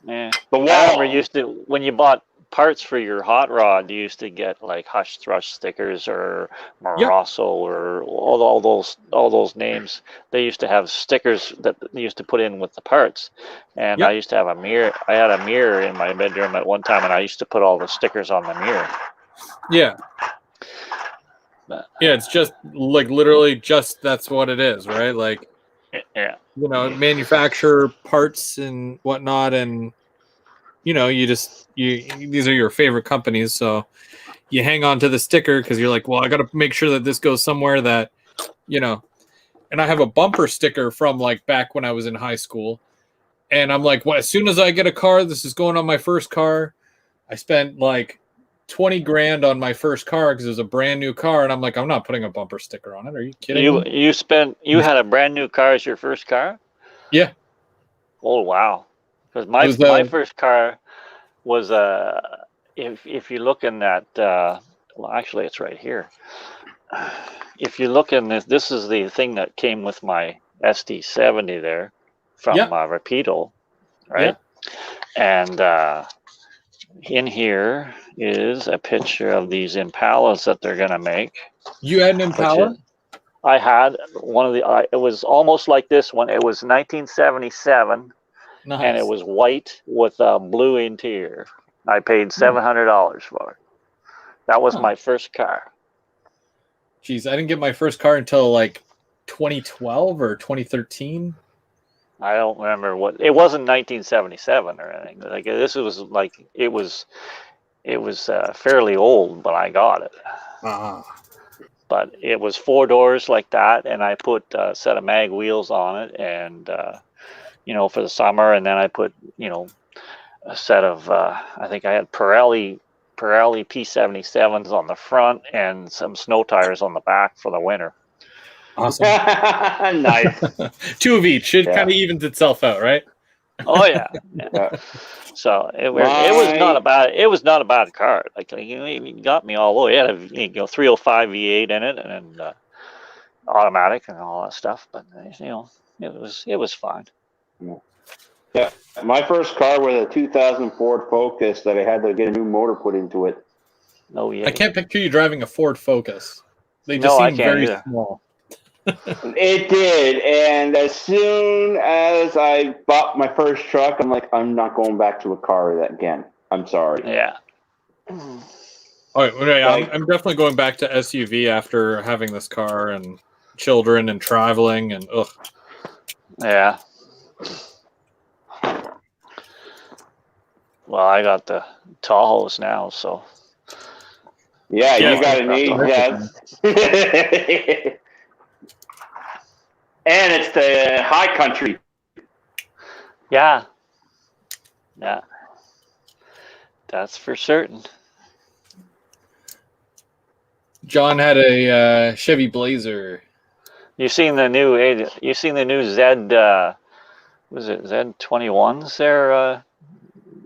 Yeah. The I remember wall. when you bought parts for your hot rod, you used to get like Hush Thrush stickers or Yeah. Morosso or all those names. They used to have stickers that they used to put in with the parts. And Yep. I used to have a mirror. I had a mirror in my bedroom at one time, and I used to put all the stickers on the mirror. Yeah. But, Yeah, it's just like literally just that's what it is, right? Like, yeah. you know, manufacture parts and whatnot, and you know, these are your favorite companies, so you hang on to the sticker because you're like, well, I got to make sure that this goes somewhere that, you know. And I have a bumper sticker from like back when I was in high school, and I'm like, well, as soon as I get a car, this is going on my first car. I spent like 20 grand on my first car because it was a brand new car, and I'm like, I'm not putting a bumper sticker on it. Are you kidding me? You had a brand new car as your first car? Yeah. Oh wow! Because It was my first car was if you look in that well, actually it's right here. If you look in this is the thing that came with my SD70 there from Yeah. Rapido, Yeah. right? And in here is a picture of these Impalas that they're gonna make. You had an Impala? I had one of the. It was almost like this one. It was 1977, Nice. and it was white with a blue interior. I paid $700 for it. That was my first car. Jeez, I didn't get my first car until like 2012 or 2013. I don't remember what. It wasn't 1977 or anything. Like this was like it was fairly old, but I got it. But it was 4 doors like that, and I put a set of mag wheels on it, and you know, for the summer, and then I put, you know, a set of I think I had Pirelli P77s on the front and some snow tires on the back for the winter. Awesome. Nice. 2 of each. It kind of evens itself out, right? Oh yeah. So it was not a bad car. Like it got me all the way. It had a 305 V8 in it, and automatic and all that stuff. But you know, it was fine. Yeah, my first car was a 2000 Ford Focus that I had to get a new motor put into it. Oh yeah. I can't picture you driving a Ford Focus. They just seem very small. It did, and as soon as I bought my first truck, I'm like, I'm not going back to a car again. I'm sorry. Yeah. All right, I'm definitely going back to SUV after having this car and children and traveling and ugh. Yeah. Well, I got the Tahoes now, so. Yeah, you got an that. And it's the high country. Yeah. Yeah. That's for certain. John had a Chevy Blazer. You seen the new Z was it Z21s there,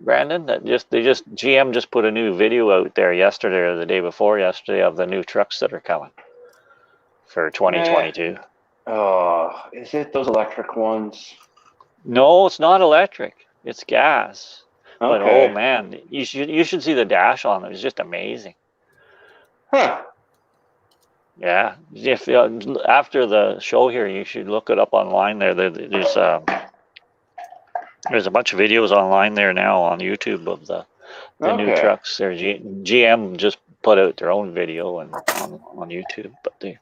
Brandon? GM just put a new video out there yesterday or the day before yesterday of the new trucks that are coming for 2022. Oh, is it those electric ones? No, it's not electric. It's gas. Okay. But oh man, you should see the dash on it. It's just amazing. Huh. Yeah. If after the show here, you should look it up online. There's a bunch of videos online there now on YouTube of the new trucks. GM just put out their own video and on YouTube, but they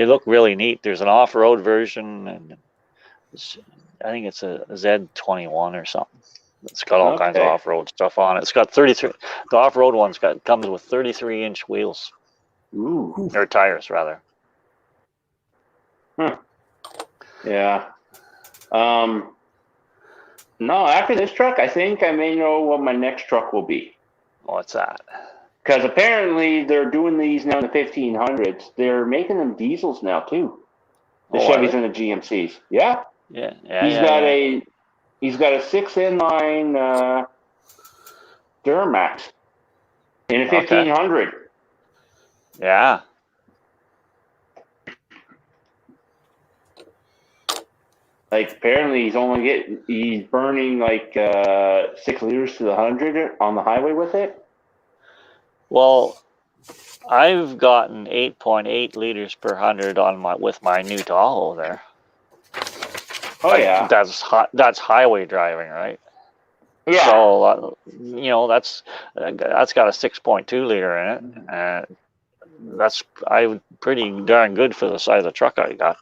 look really neat. There's an off-road version, and I think it's a Z21 or something. It's got all kinds of off-road stuff on it. It's got 33. The off-road one's comes with 33-inch wheels. Ooh. Or tires, rather. Yeah. No, after this truck, I think I may know what my next truck will be. What's that? Because apparently they're doing these now in the 1500s. They're making them diesels now too. The Oh, are Chevys they? and the GMCs. Yeah. Yeah, yeah, He's yeah, got yeah. a 6 inline Duramax in a Okay. 1500. Yeah. Like apparently he's burning like 6 liters to the 100 on the highway with it. Well, I've gotten 8.8 liters per hundred with my new Tahoe there. Oh Like yeah. that's highway driving, right? Yeah. So that's got a 6.2 liter in it. That's pretty darn good for the size of truck I got.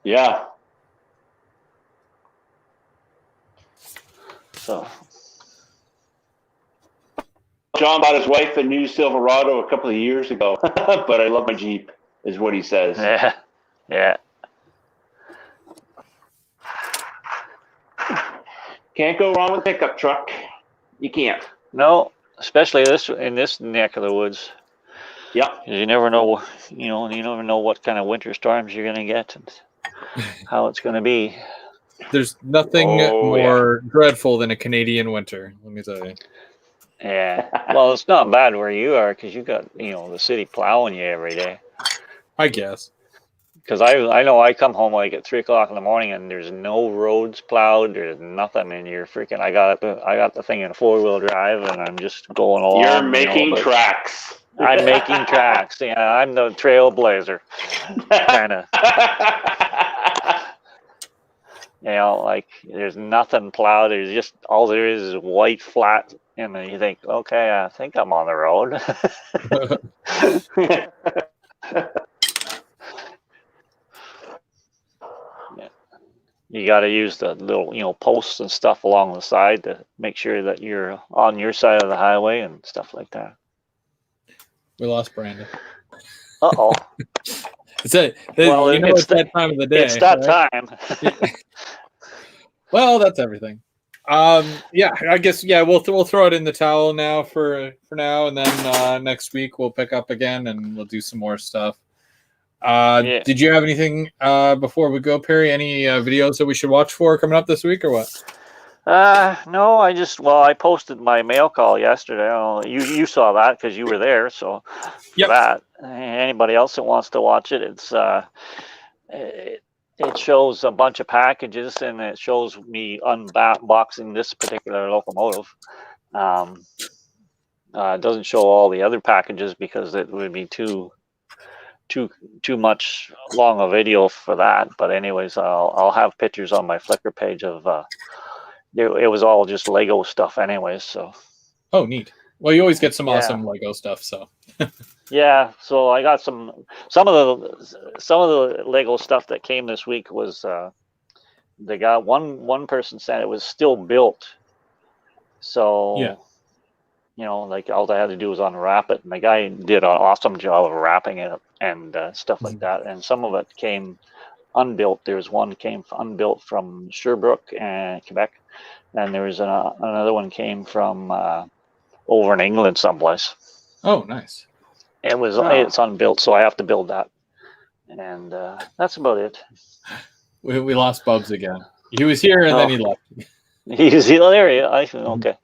Yeah. So John bought his wife a new Silverado a couple of years ago, but I love my Jeep, is what he says. yeah, yeah. Can't go wrong with a pickup truck. You can't. No, especially in this neck of the woods. Yeah. 'Cause you never know, you never know what kind of winter storms you're going to get and how it's going to be. There's nothing more dreadful than a Canadian winter, let me tell you. Yeah. Well, it's not bad where you are because you got, the city plowing you every day. I guess. Because I know I come home like at 3 o'clock in the morning and there's no roads plowed. There's nothing, and you're freaking. I got the thing in 4-wheel drive, and I'm just going along. You're making tracks. I'm making tracks. Yeah, I'm the trailblazer, kind of. Like there's nothing plowed. There's just all there is white flat, and then you think, okay, I think I'm on the road. You got to use the little, posts and stuff along the side to make sure that you're on your side of the highway and stuff like that. We lost Brandon. Uh-oh. It's that time of the day. It's that right? time. Well, that's everything. Yeah, I guess we'll throw it in the towel now for now, and then next week we'll pick up again and we'll do some more stuff. Yeah. Did you have anything before we go, Perry? Any videos that we should watch for coming up this week or what? No, I posted my mail call yesterday. You saw that because you were there. So Yep. that anybody else that wants to watch it, it shows a bunch of packages and it shows me unboxing this particular locomotive. It doesn't show all the other packages because it would be too much long a video for that. But anyways, I'll have pictures on my Flickr page of it was all just Lego stuff anyways. So oh, neat. Well, you always get some awesome Lego stuff. So yeah, so I got some of the Lego stuff that came this week was they got one person said it was still built. So yeah. Like all I had to do was unwrap it, and the guy did an awesome job of wrapping it and stuff like that. And some of it came unbuilt. There's one came unbuilt from Sherbrooke and Quebec, and there was another one came from over in England someplace. Oh, nice. It's unbuilt, so I have to build that, and that's about it. We lost Bubs again. He was here and then he left. He's hilarious. Okay.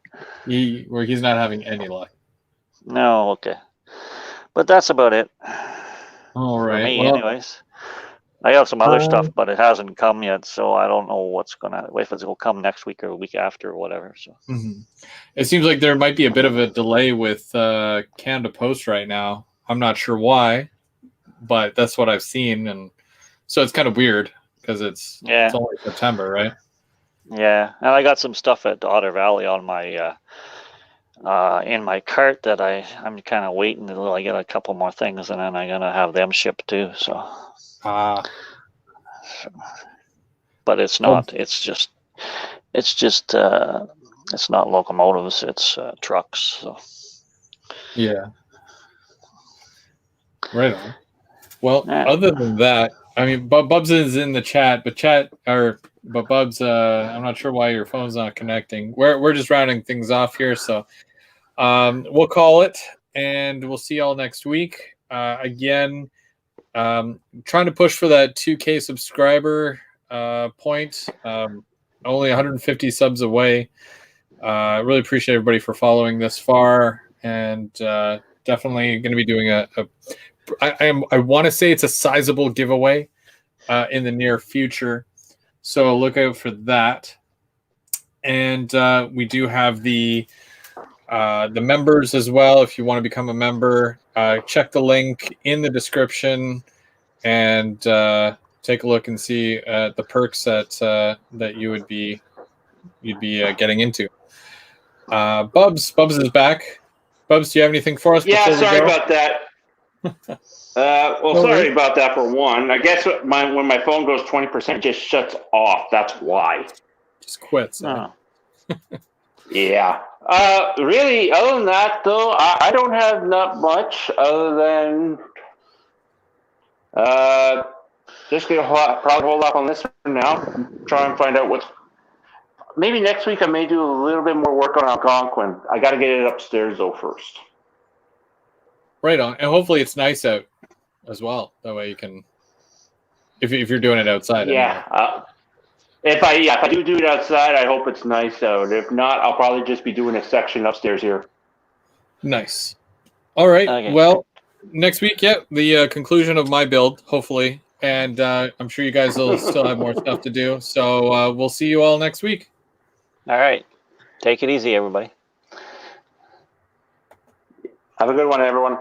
He's not having any luck. No, okay. But that's about it. All right. For me, anyways. I have some other stuff, but it hasn't come yet, so I don't know if it's gonna come next week or a week after or whatever. So it seems like there might be a bit of a delay with Canada Post right now. I'm not sure why, but that's what I've seen, and so it's kind of weird because it's only September, right? Yeah, and I got some stuff at Otter Valley on my in my cart that I'm kind of waiting until I get a couple more things, and then I'm gonna have them shipped too. So. But it's not. It's just. It's not locomotives. It's trucks. So. Yeah. Right on. Well, other than that, I mean, Bubs is in the chat, but But Bubs, I'm not sure why your phone's not connecting. We're just rounding things off here, so we'll call it, and we'll see y'all next week. Again, trying to push for that 2K subscriber point. Only 150 subs away. I really appreciate everybody for following this far, and definitely going to be doing I want to say it's a sizable giveaway in the near future, so look out for that. And we do have the members as well. If you want to become a member, check the link in the description and take a look and see the perks that you'd be getting into. Bubs is back. Bubs, do you have anything for us? Yeah, before sorry we go? about that. Sorry about that for one. I guess when my phone goes 20%, it just shuts off. That's why. Just quits. Oh. Yeah. Really, other than that, though, I don't have not much other than just gonna probably hold off on this for now. Try and find out what's. Maybe next week I may do a little bit more work on Algonquin. I got to get it upstairs though first. Right on, and hopefully it's nice out as well. That way you can, if you're doing it outside. Yeah. If I do it outside, I hope it's nice out. If not, I'll probably just be doing a section upstairs here. Nice. All right. Okay. Well, next week, the conclusion of my build, hopefully, and I'm sure you guys will still have more stuff to do. So we'll see you all next week. All right. Take it easy, everybody. Have a good one, everyone.